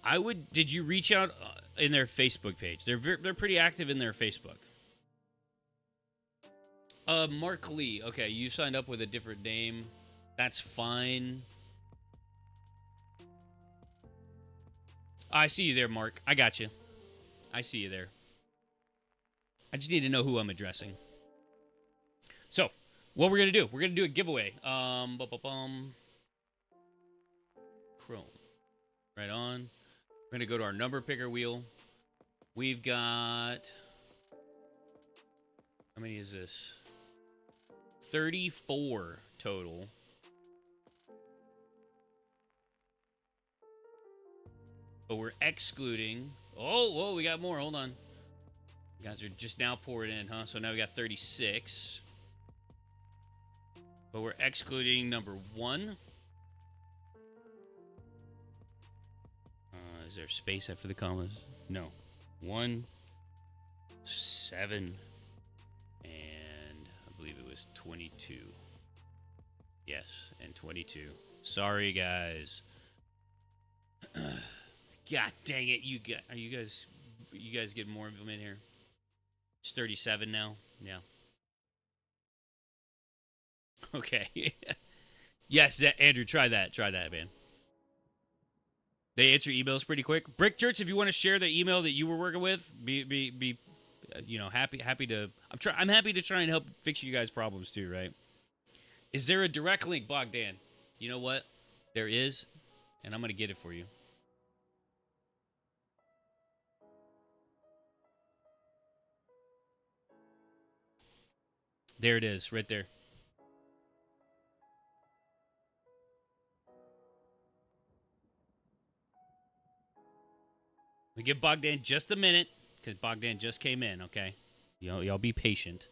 I would. Did you reach out in their Facebook page? They're pretty active in their Facebook. Mark Lee. Okay, you signed up with a different name. That's fine. I see you there, Mark. I got you. I see you there. I just need to know who I'm addressing. So, what we're gonna do? We're gonna do a giveaway. Chrome. Right on. We're gonna go to our number picker wheel. We've got. How many is this? 34 total. But we're excluding. Oh, whoa, we got more. Hold on. You guys are just now pouring in, huh? So now we got 36. But we're excluding number 1. Is there space after the commas? No. 1, 7, and I believe it was 22. Yes, and 22. Sorry, guys. God dang it! You guys getting more of them in here? It's 37 now. Yeah. Okay. Yes, Andrew, try that. Try that, man. They answer emails pretty quick. Brick Church, if you want to share the email that you were working with, be happy to. I'm happy to try and help fix you guys' problems too, right? Is there a direct link, Bogdan? You know what? There is, and I'm gonna get it for you. There it is, right there. We give Bogdan just a minute, because Bogdan just came in, okay? Y'all be patient.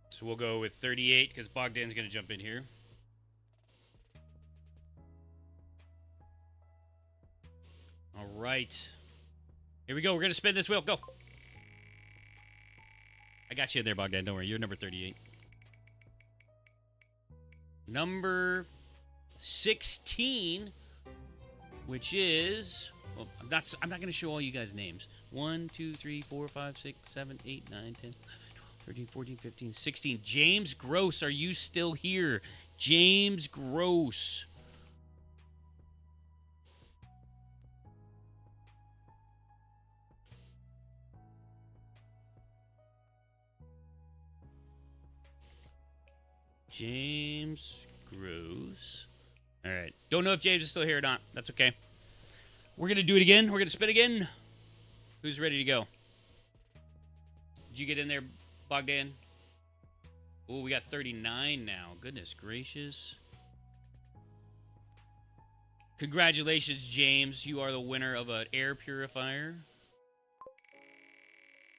So we'll go with 38, because Bogdan's going to jump in here. All right. Here we go. We're going to spin this wheel. Go. I got you in there, Bogdan. Don't worry. You're number 38. Number 16, which is... Well, I'm not going to show all you guys names. 1, 2, 3, 4, 5, 6, 7, 8, 9, 10, 11, 12, 13, 14, 15, 16. James Gross, are you still here? James Gross. James Gross. All right. Don't know if James is still here or not. That's okay. We're going to do it again. We're going to spin again. Who's ready to go? Did you get in there, Bogdan? Oh, we got 39 now. Goodness gracious. Congratulations, James. You are the winner of an air purifier.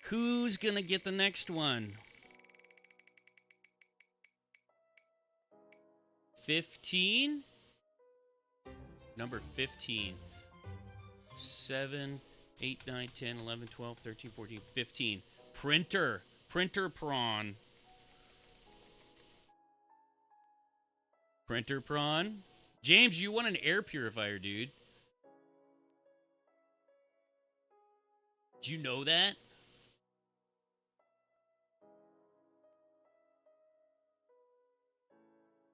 Who's going to get the next one? 15? Number 15. 7, 8, 9, 10, 11, 12, 13, 14, 15. Printer. Printer prawn. Printer prawn. James, you won an air purifier, dude. Did you know that?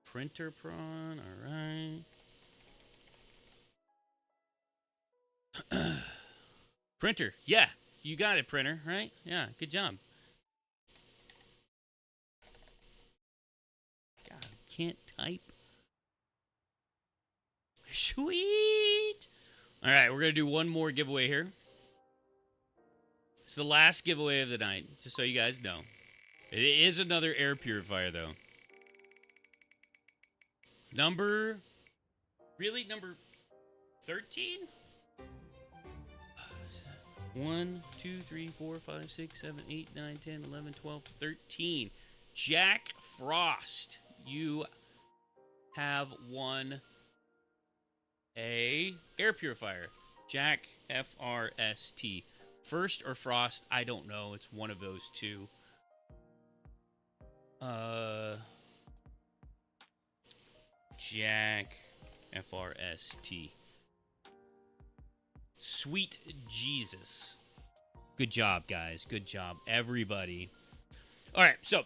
Printer prawn, all right. Printer, yeah, you got it, printer, right? Yeah, good job. God, can't type. Sweet. All right, we're gonna do one more giveaway here. It's the last giveaway of the night, just so you guys know. It is another air purifier, though. Number 13? 1, 2, 3, 4, 5, 6, 7, 8, 9, 10, 11, 12, 13. Jack Frost, you have won a air purifier. Jack, F-R-S-T. First or Frost, I don't know. It's one of those two. Jack FRST. Sweet Jesus. Good job, guys. Good job, everybody. All right, so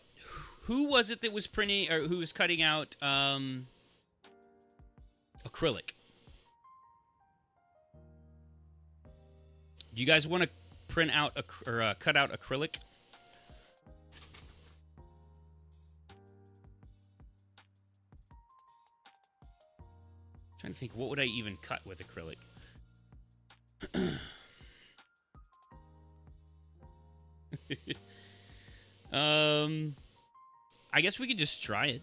who was it that was printing or who was cutting out acrylic? Do you guys want to print out or cut out acrylic? I'm trying to think, what would I even cut with acrylic? I guess we could just try it.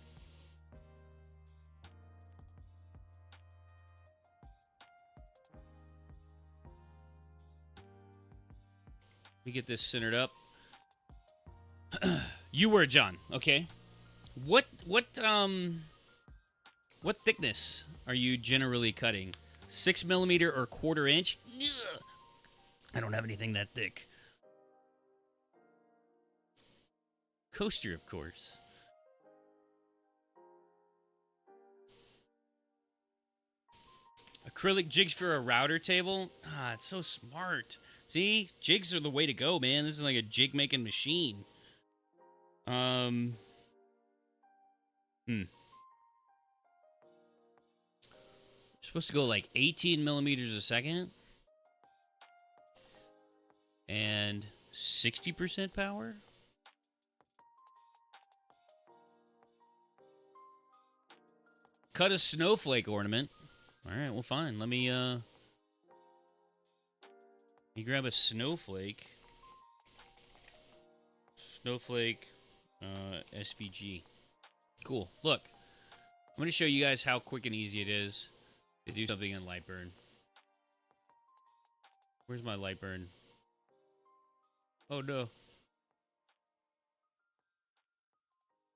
Let me get this centered up. You were John, okay? What thickness are you generally cutting? 6 millimeter or 1/4 inch? Ugh. I don't have anything that thick. Coaster, of course. Acrylic jigs for a router table? Ah, it's so smart. See? Jigs are the way to go, man. This is like a jig making machine. Supposed to go like 18 millimeters a second. And 60% power? Cut a snowflake ornament. All right, well, fine. Let me grab a snowflake. Snowflake SVG. Cool. Look, I'm going to show you guys how quick and easy it is to do something in Lightburn. Where's my Lightburn? Oh, no.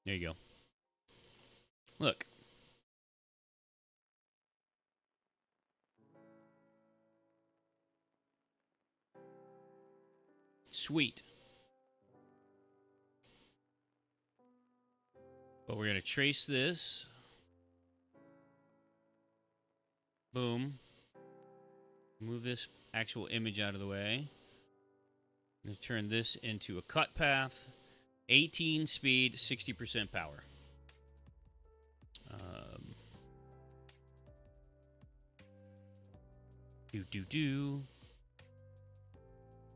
There you go. Look. Sweet. But we're going to trace this. Boom. Move this actual image out of the way. I'm going to turn this into a cut path. 18 speed, 60% power.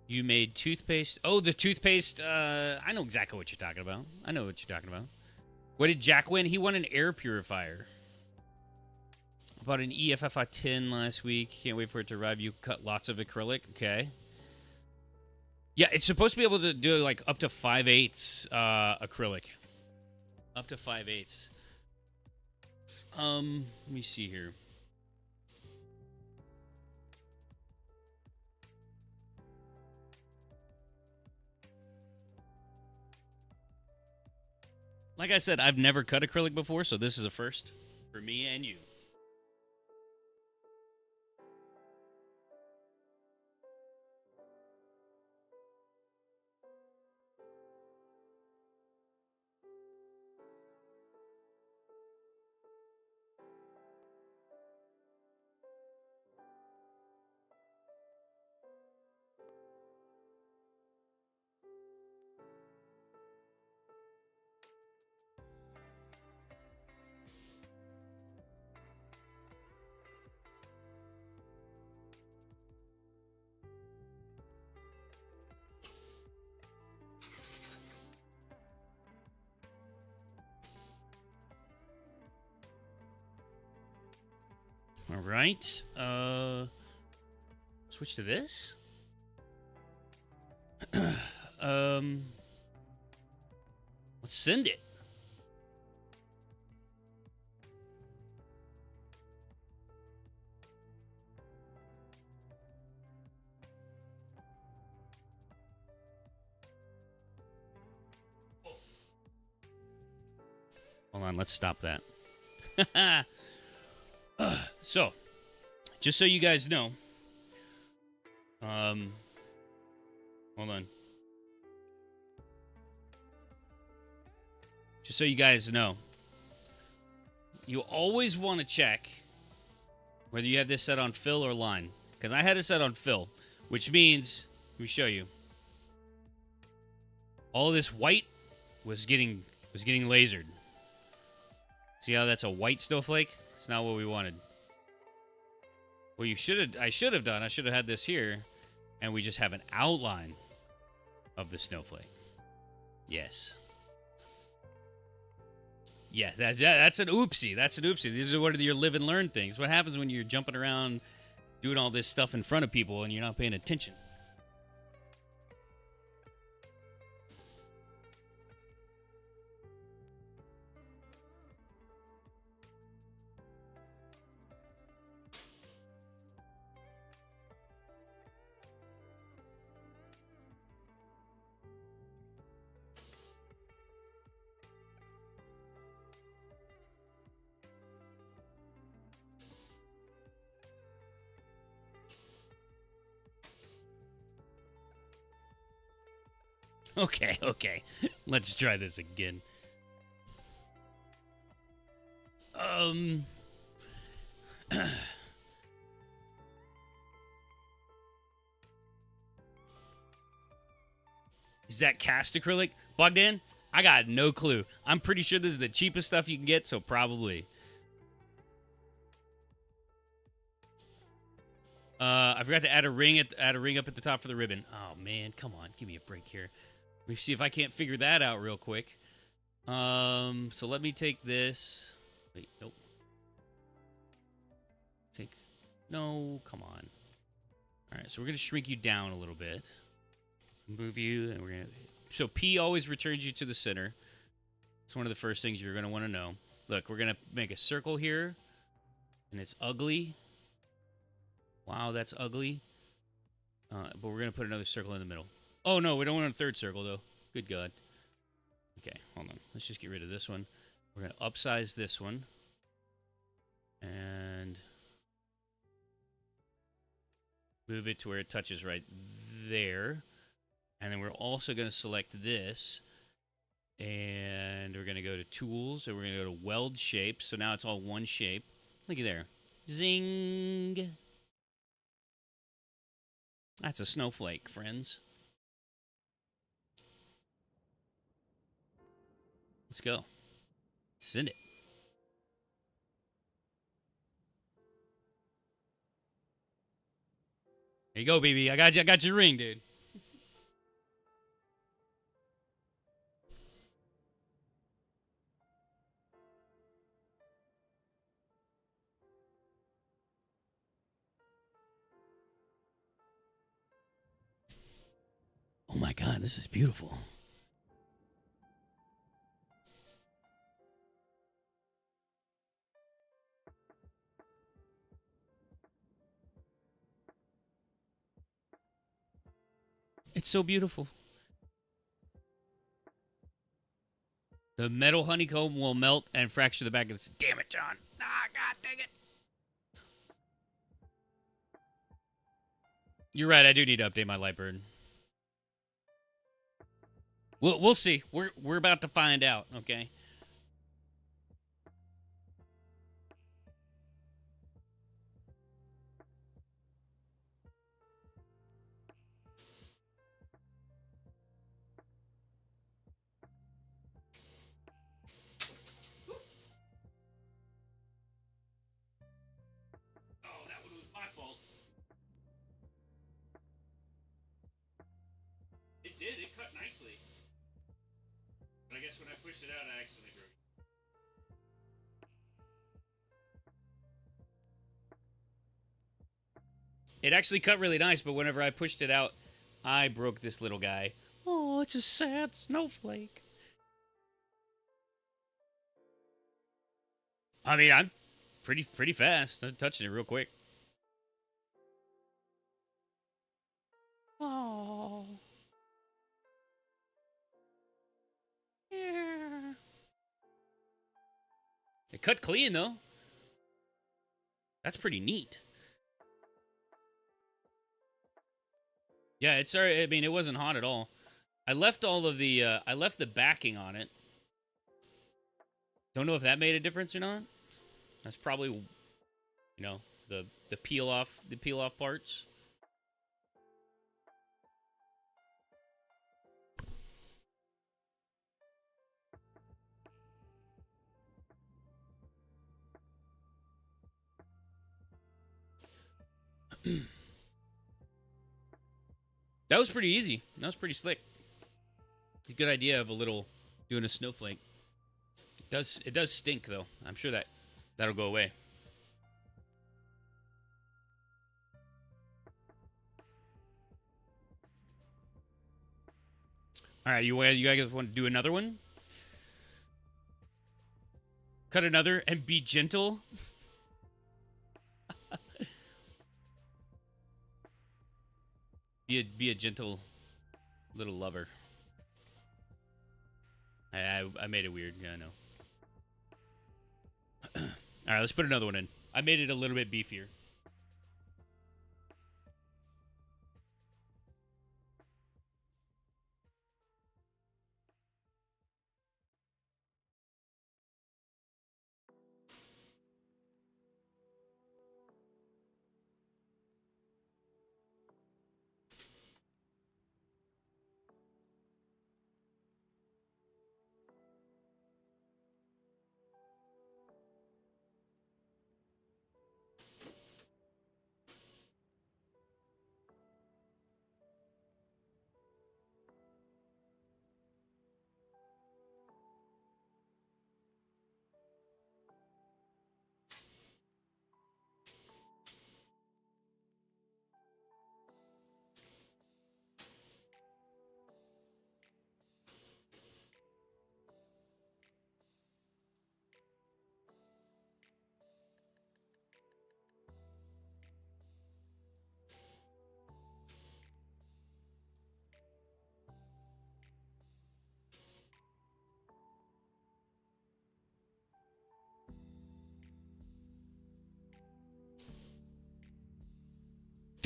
You made toothpaste. Oh, the toothpaste. I know exactly what you're talking about. I know what you're talking about. What did Jack win? He won an air purifier. I bought an EFFI 10 last week. Can't wait for it to arrive. You cut lots of acrylic. Okay. Yeah, it's supposed to be able to do like up to 5/8 acrylic. Up to 5/8. Let me see here. Like I said, I've never cut acrylic before, so this is a first for me and you. All right. Switch to this. Let's send it. Hold on, let's stop that. So, just so you guys know, hold on. just so you guys know, you always want to check whether you have this set on fill or line. Because I had it set on fill, which means, let me show you. All this white was getting lasered. See how that's a white snowflake? It's not what we wanted. Well, I should have had this here, and we just have an outline of the snowflake. Yes. Yeah, that's an oopsie. That's an oopsie. These are one of your live and learn things. What happens when you're jumping around doing all this stuff in front of people and you're not paying attention? Okay. Let's try this again. Is that cast acrylic? Bogdan? I got no clue. I'm pretty sure this is the cheapest stuff you can get, so probably. I forgot to add a ring up at the top for the ribbon. Oh man, come on, give me a break here. Let me see if I can't figure that out real quick. So let me take this. Wait, nope. No, come on. All right, so we're gonna shrink you down a little bit. Move you, and we're gonna. So P always returns you to the center. It's one of the first things you're gonna want to know. Look, we're gonna make a circle here, and it's ugly. Wow, that's ugly. But we're gonna put another circle in the middle. Oh no, we don't want a third circle though. Good God. Okay, hold on. Let's just get rid of this one. We're gonna upsize this one, and move it to where it touches right there. And then we're also going to select this, and we're going to go to Tools, and we're going to go to Weld Shape. So now it's all one shape. Look at there. Zing. That's a snowflake, friends. Let's go. Send it. There you go, baby. I got your ring, dude. Oh my God, this is beautiful. It's so beautiful. The metal honeycomb will melt and fracture the back of this. Damn it, John. Ah, God dang it. You're right, I do need to update my Lightburn. We'll see. We're about to find out, okay? Oh, that one was my fault. It did. It cut nicely. But I guess when I pushed it out, I accidentally broke it. It actually cut really nice, but whenever I pushed it out, I broke this little guy. Oh, it's a sad snowflake. I mean, I'm pretty fast. I'm touching it real quick. Oh. Yeah. It cut clean, though. That's pretty neat. Yeah, it's sorry. I mean, it wasn't hot at all. I left all of the I left the backing on it Don't know if that made a difference or not. That's probably, you know, the peel off parts. That was pretty easy. That was pretty slick. A good idea of doing a snowflake. It does stink though. I'm sure that'll go away. All right, you guys want to do another one? Cut another and be gentle. Be a gentle little lover. I made it weird. Yeah, I know. All right, let's put another one in. I made it a little bit beefier.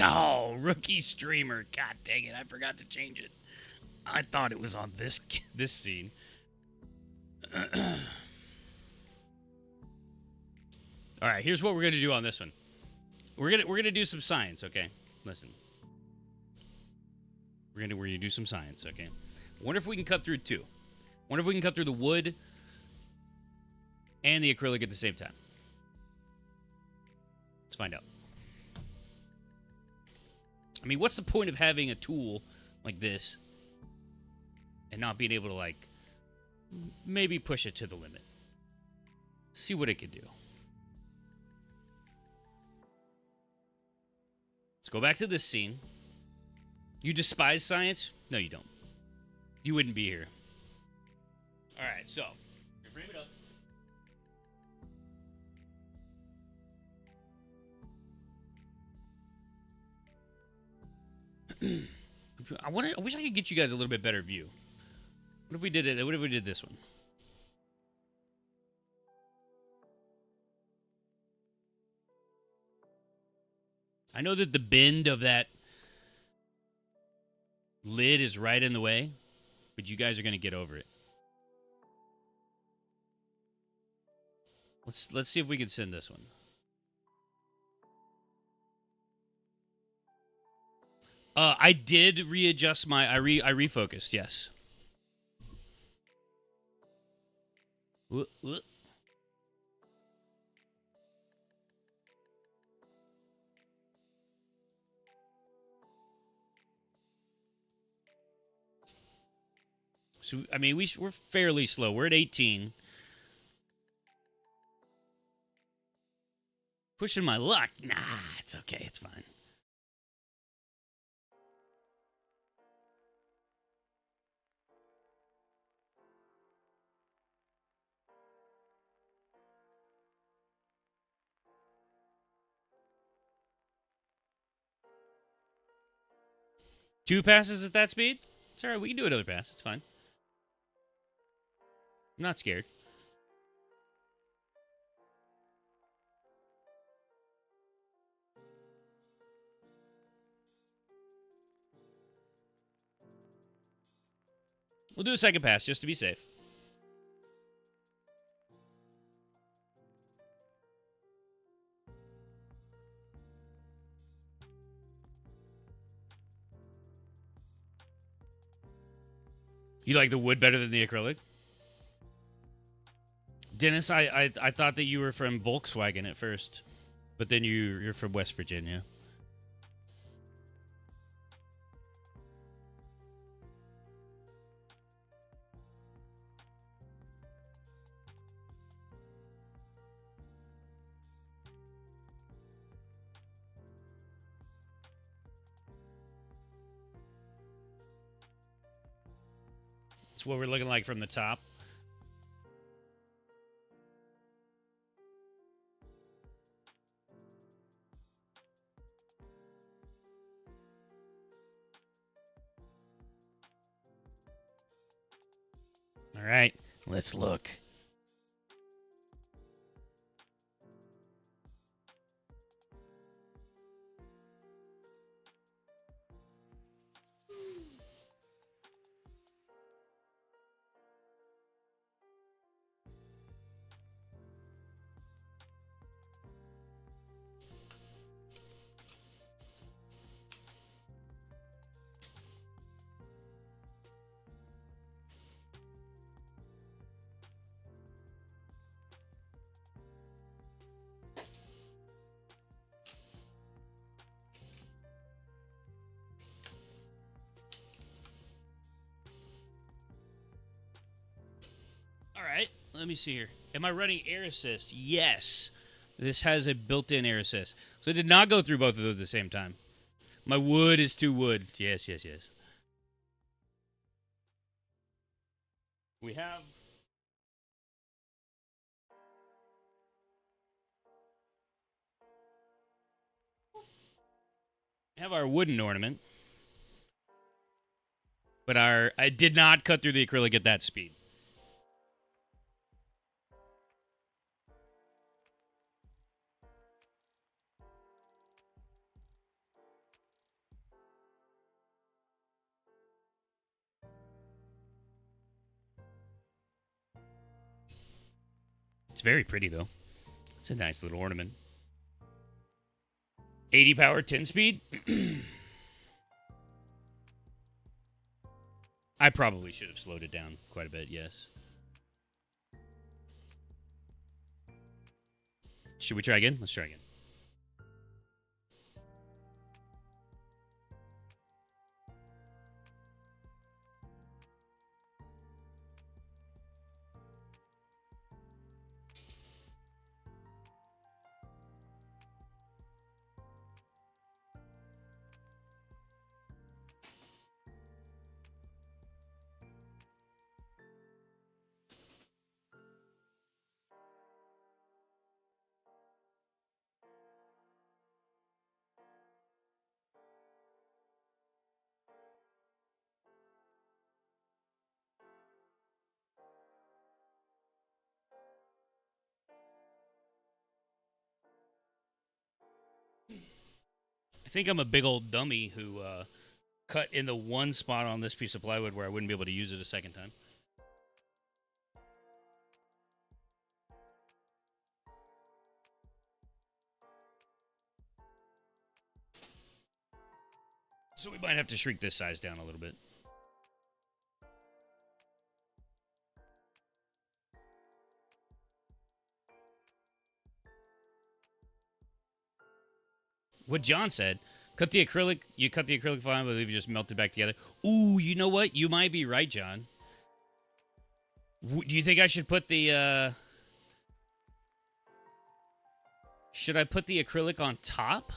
Oh, rookie streamer. God dang it. I forgot to change it. I thought it was on this scene. All right, here's what we're going to do on this one. We're going to do some science, okay? Listen. We're going to do some science, okay? Wonder if we can cut through two. Wonder if we can cut through the wood and the acrylic at the same time. Let's find out. I mean, what's the point of having a tool like this and not being able to, like, maybe push it to the limit? See what it can do. Let's go back to this scene. You despise science? No, you don't. You wouldn't be here. All right, so frame it up. I wish I could get you guys a little bit better view. What if we did it? What if we did this one? I know that the bend of that lid is right in the way, but you guys are going to get over it. Let's see if we can send this one. I did readjust my. I refocused. Yes. So I mean, we're fairly slow. We're at 18. Pushing my luck. Nah, it's okay. It's fine. Two passes at that speed? It's all right. We can do another pass. It's fine. I'm not scared. We'll do a second pass just to be safe. You like the wood better than the acrylic? Dennis, I thought that you were from Volkswagen at first, but then you're from West Virginia. That's what we're looking like from the top. All right, let's look. All right, let me see here. Am I running air assist? Yes. This has a built-in air assist. So it did not go through both of those at the same time. My wood is too wood. Yes. We have our wooden ornament, but I did not cut through the acrylic at that speed. It's very pretty though. It's a nice little ornament. 80 power, 10 speed. I probably should have slowed it down quite a bit, yes. Should we try again? Let's try again. I think I'm a big old dummy who cut in the one spot on this piece of plywood where I wouldn't be able to use it a second time. So we might have to shrink this size down a little bit. What John said, cut the acrylic, you cut the acrylic fine, but you just melt it back together. Ooh, you know what? You might be right, John. Do you think I should put the, should I put the acrylic on top?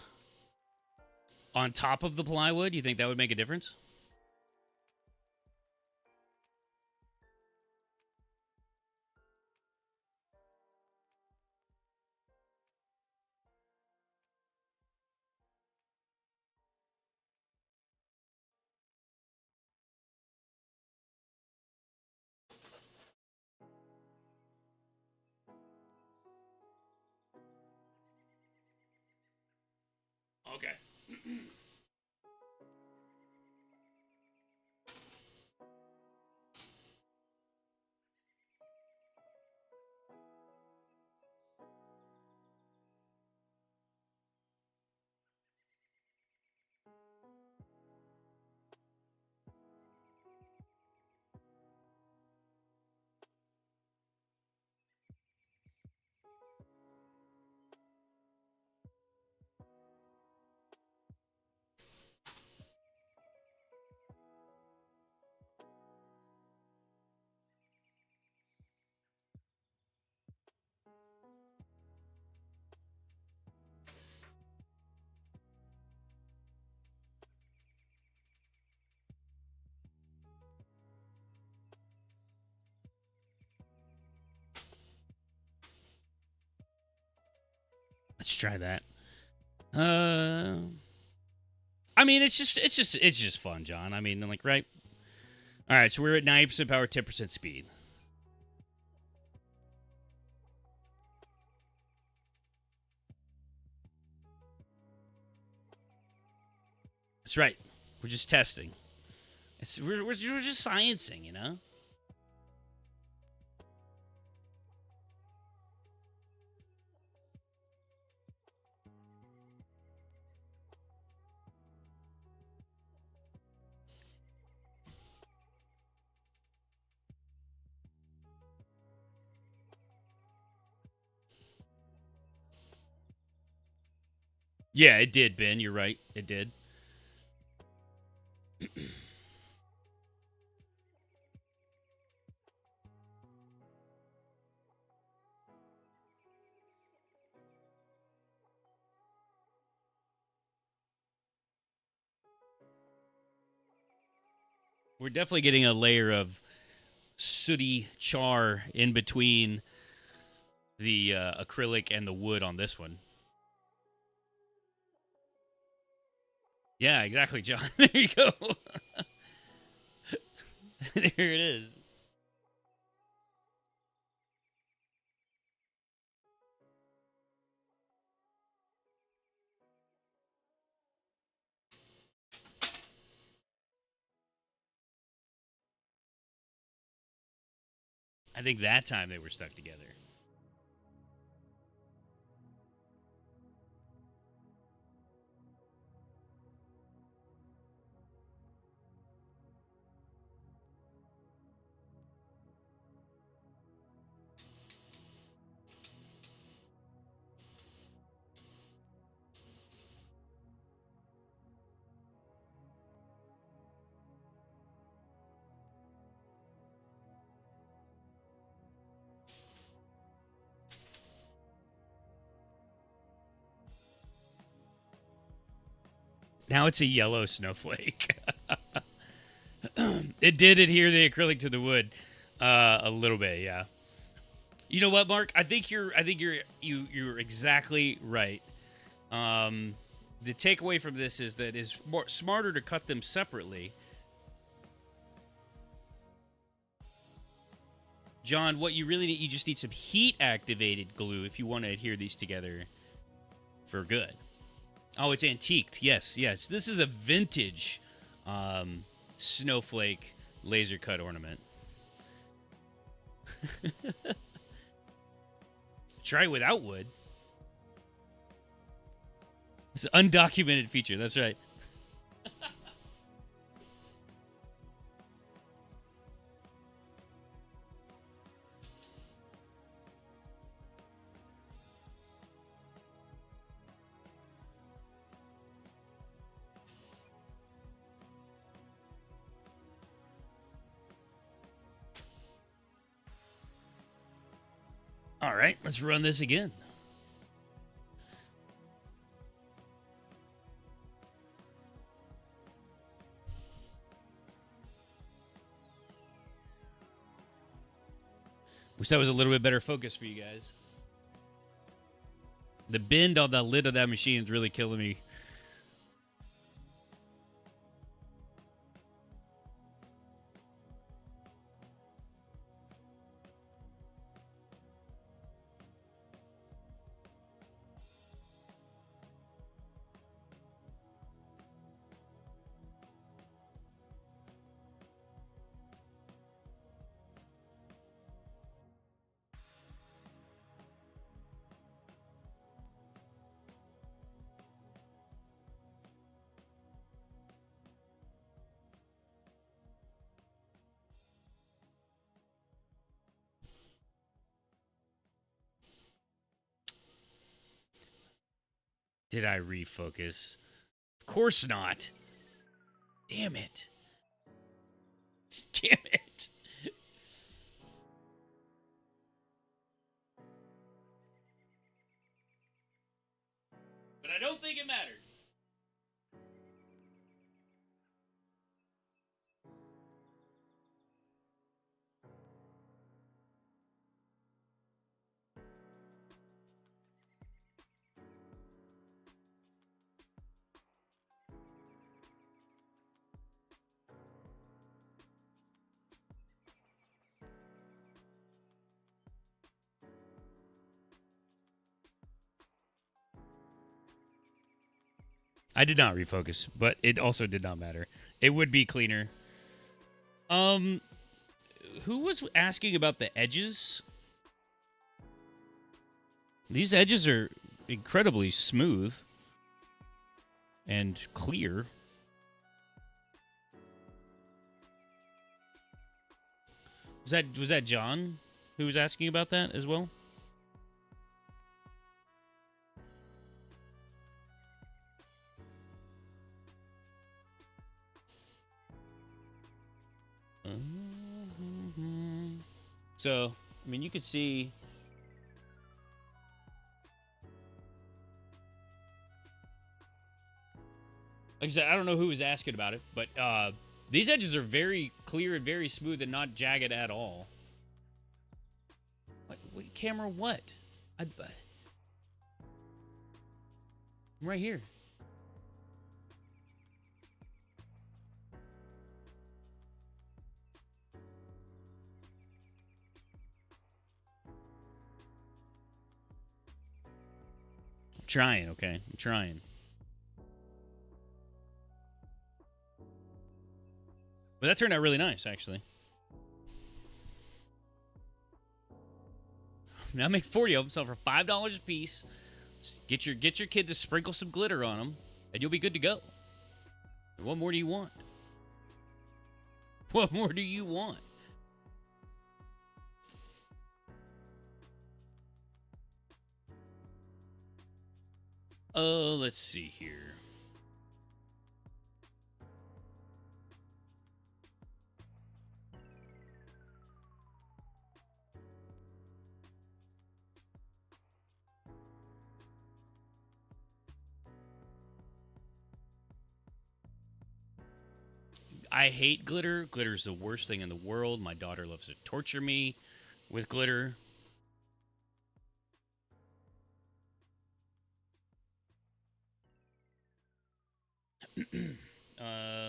On top of the plywood? Do you think that would make a difference? Okay. Let's try that. I mean, it's just fun, John. I mean, like, right? All right, so we're at 90% power, 10% speed. That's right. We're just testing. We're just sciencing, you know? Yeah, it did, Ben. You're right. It did. We're definitely getting a layer of sooty char in between the acrylic and the wood on this one. Yeah, exactly, John. There you go. There it is. I think that time they were stuck together. Now it's a yellow snowflake. It did adhere the acrylic to the wood a little bit, yeah. You know what, Mark? You're exactly right. The takeaway from this is that it's smarter to cut them separately. John, what you really need, you just need some heat activated glue if you want to adhere these together for good. Oh, it's antiqued. Yes, yes. This is a vintage snowflake laser cut ornament. Try it without wood. It's an undocumented feature. That's right. All right, let's run this again. Wish that was a little bit better focus for you guys. The bend on the lid of that machine is really killing me. Did I refocus? Of course not. Damn it. Damn it. But I don't think it mattered. I did not refocus, but it also did not matter. It would be cleaner. Who was asking about the edges? These edges are incredibly smooth and clear. Was that John who was asking about that as well? So, I mean, you could see. Like I said, I don't know who was asking about it, but these edges are very clear and very smooth and not jagged at all. What camera? What? I'm right here. I'm trying, okay? I'm trying. But that turned out really nice, actually. Now make 40 of them, sell for $5 a piece. Get your kid to sprinkle some glitter on them, and you'll be good to go. What more do you want? What more do you want? Let's see here. I hate glitter. Glitter's the worst thing in the world. My daughter loves to torture me with glitter.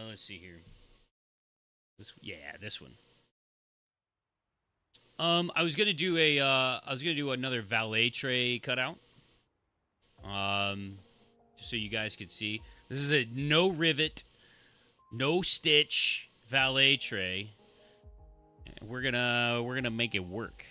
Let's see here. This one. I was gonna do another valet tray cutout. Just so you guys could see. This is a no rivet, no stitch valet tray. We're gonna make it work.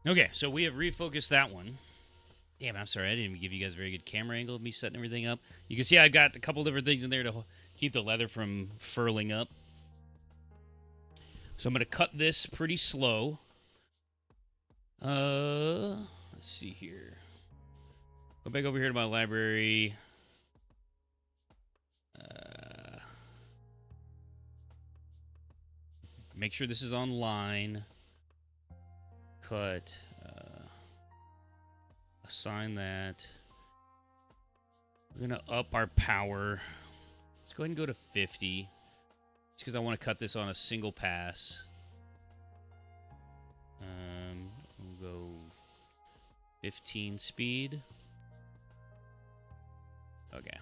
Okay, so we have refocused that one. Damn, I'm sorry. I didn't even give you guys a very good camera angle of me setting everything up. You can see I've got a couple different things in there to keep the leather from furling up. So I'm going to cut this pretty slow. Let's see here. Go back over here to my library. Make sure this is on-line. Cut. Assign that. We're going to up our power. Let's go ahead and go to 50. Just because I want to cut this on a single pass. We'll go 15 speed. Okay.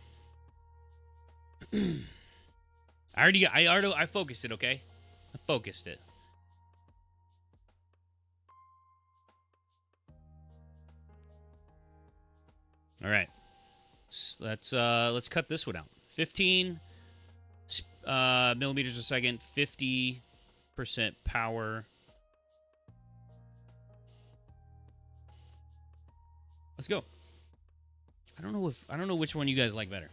I focused it, okay? I focused it. All right. Let's cut this one out. 15 millimeters a second, 50% power. Let's go. I don't know which one you guys like better.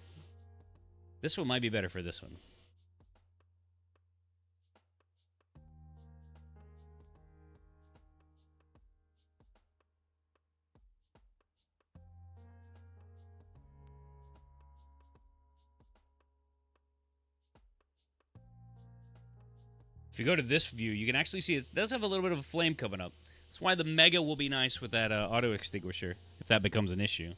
This one might be better for this one. If you go to this view, you can actually see it does have a little bit of a flame coming up. That's why the Mega will be nice with that auto extinguisher, if that becomes an issue.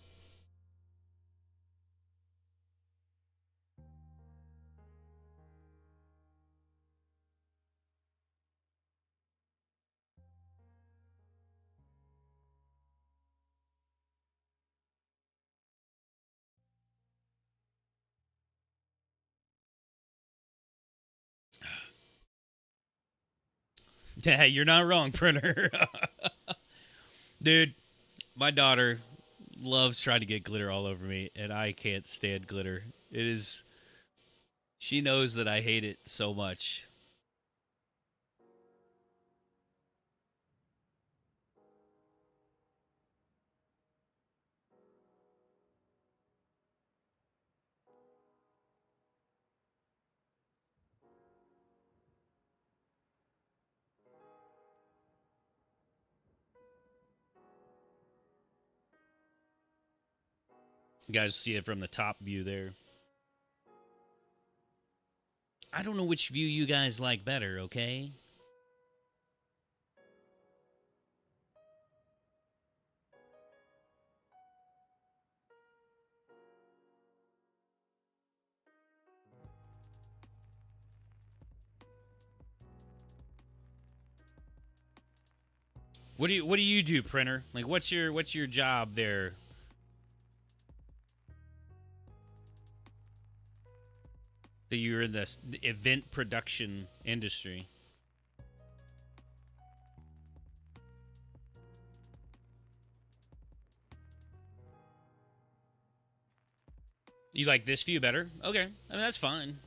Yeah, you're not wrong, printer. Dude, my daughter loves trying to get glitter all over me, and I can't stand glitter. It is. She knows that I hate it so much. You guys see it from the top view there. I don't know which view you guys like better, okay? What do you do, printer? Like what's your job there? That you're in the event production industry. You like this view better? Okay. I mean, that's fine.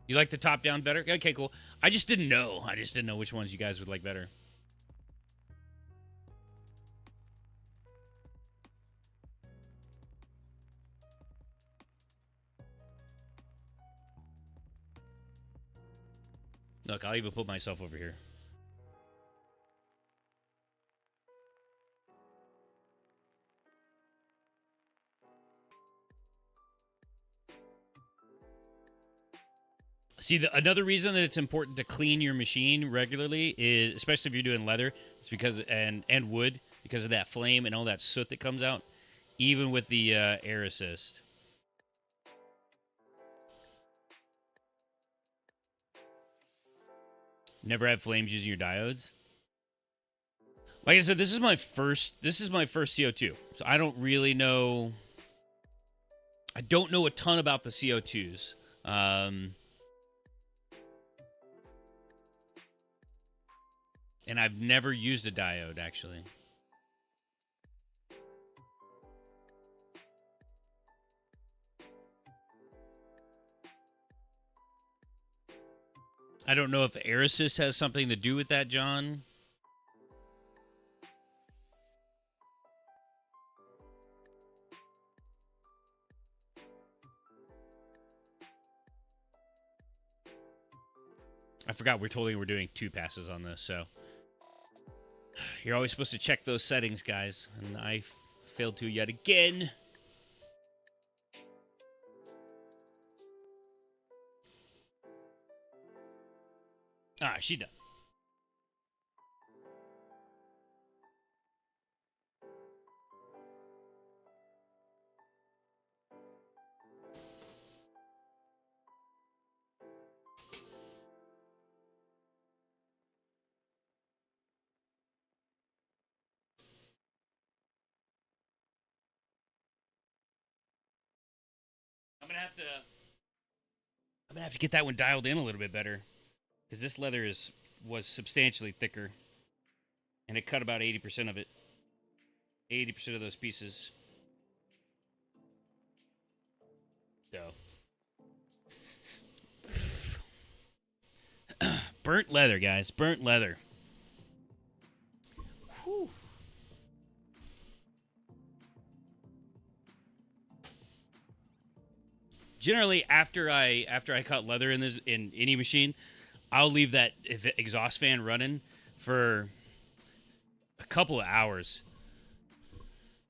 You like the top down better? Okay, cool. I just didn't know. I just didn't know which ones you guys would like better. Look, I'll even put myself over here. See, another reason that it's important to clean your machine regularly is, especially if you're doing leather, it's because and wood, because of that flame and all that soot that comes out, even with the air assist. Never had flames using your diodes. Like I said, this is my first CO2, so I don't really know. I don't know a ton about the CO2s. And I've never used a diode, actually. I don't know if air assist has something to do with that, John. I forgot we're doing 2 passes on this, so you're always supposed to check those settings, guys, and I failed to yet again. Ah, she done. I'm gonna have to get that one dialed in a little bit better, because this leather was substantially thicker, and it cut about 80% of it. 80% of those pieces. So, burnt leather, guys. Burnt leather. Whew. Generally, after I cut leather in any machine, I'll leave that exhaust fan running for a couple of hours.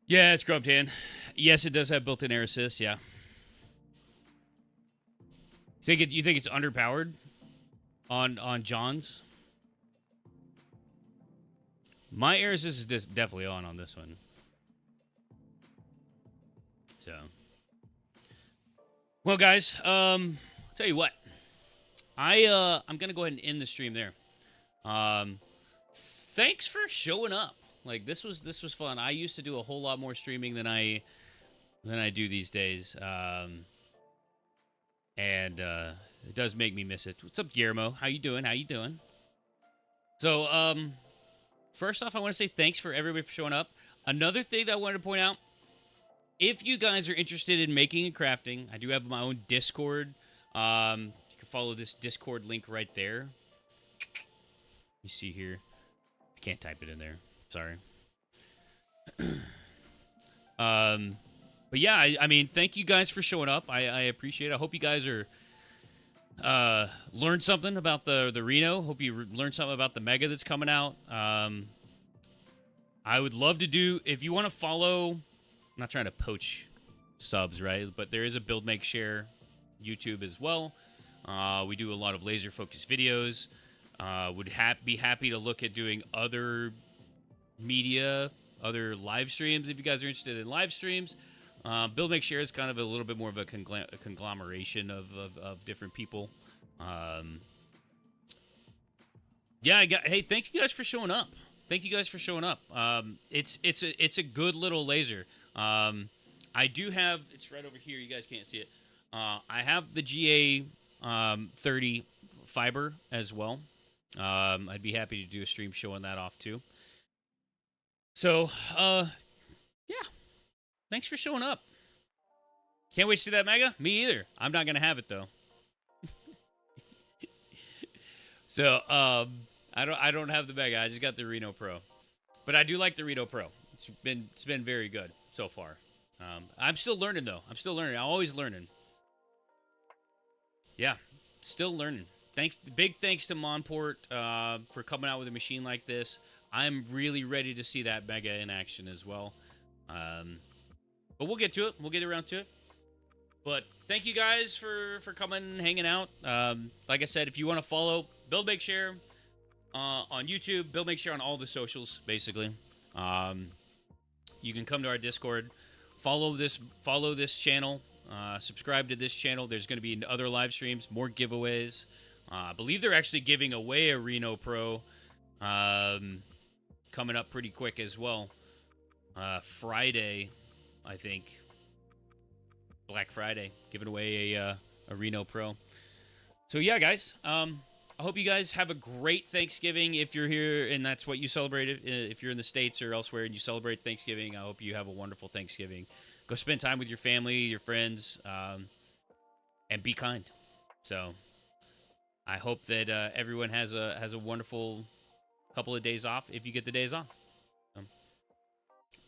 Yeah, it's Grubbed Hand. Yes, it does have built-in air assist. Yeah. You think it's underpowered on John's? My air assist is just definitely on this one. So, well, guys, tell you what, I'm gonna go ahead and end the stream there. Thanks for showing up. Like, this was fun. I used to do a whole lot more streaming than I do these days. And it does make me miss it. What's up, Guillermo? How you doing? So, first off, I want to say thanks for everybody for showing up. Another thing that I wanted to point out, if you guys are interested in making and crafting, I do have my own Discord. You can follow this Discord link right there. You see here. I can't type it in there. Sorry. But yeah, I mean, thank you guys for showing up. I appreciate it. I hope you guys are learned something about the Reno. Hope you learned something about the Mega that's coming out. I would love to do, if you want to follow, I'm not trying to poach subs, right? But there is a Build Make Share YouTube as well. We do a lot of laser focused videos. Would be happy to look at doing other media, other live streams if you guys are interested in live streams. Build Make Share is kind of a little bit more of a conglomeration of different people. Yeah, hey, thank you guys for showing up. It's a good little laser. I do have, it's right over here. You guys can't see it. I have the GA 30 fiber as well. I'd be happy to do a stream showing that off too. So, yeah. Thanks for showing up. Can't wait to see that Mega? Me either. I'm not gonna have it though. So, I don't have the Mega. I just got the Reno Pro, but I do like the Reno Pro. It's been very good so far. I'm still learning though. I'm always learning. Yeah, still learning. Big thanks to Monport for coming out with a machine like this. I'm really ready to see that Mega in action as well. But we'll get to it. We'll get around to it. But thank you guys for coming and hanging out. Like I said, if you want to follow Build Make Share on YouTube, Build Make Share on all the socials, basically. You can come to our Discord, follow this channel, subscribe to this channel. There's going to be other live streams, more giveaways. I believe they're actually giving away a Reno Pro coming up pretty quick as well. Friday, I think. Black Friday, giving away a Reno Pro. So yeah, guys, I hope you guys have a great Thanksgiving if you're here and that's what you celebrated. If you're in the States or elsewhere and you celebrate Thanksgiving, I hope you have a wonderful Thanksgiving. Go spend time with your family, your friends, and be kind. So I hope that everyone has a wonderful couple of days off if you get the days off.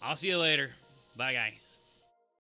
I'll see you later. Bye, guys.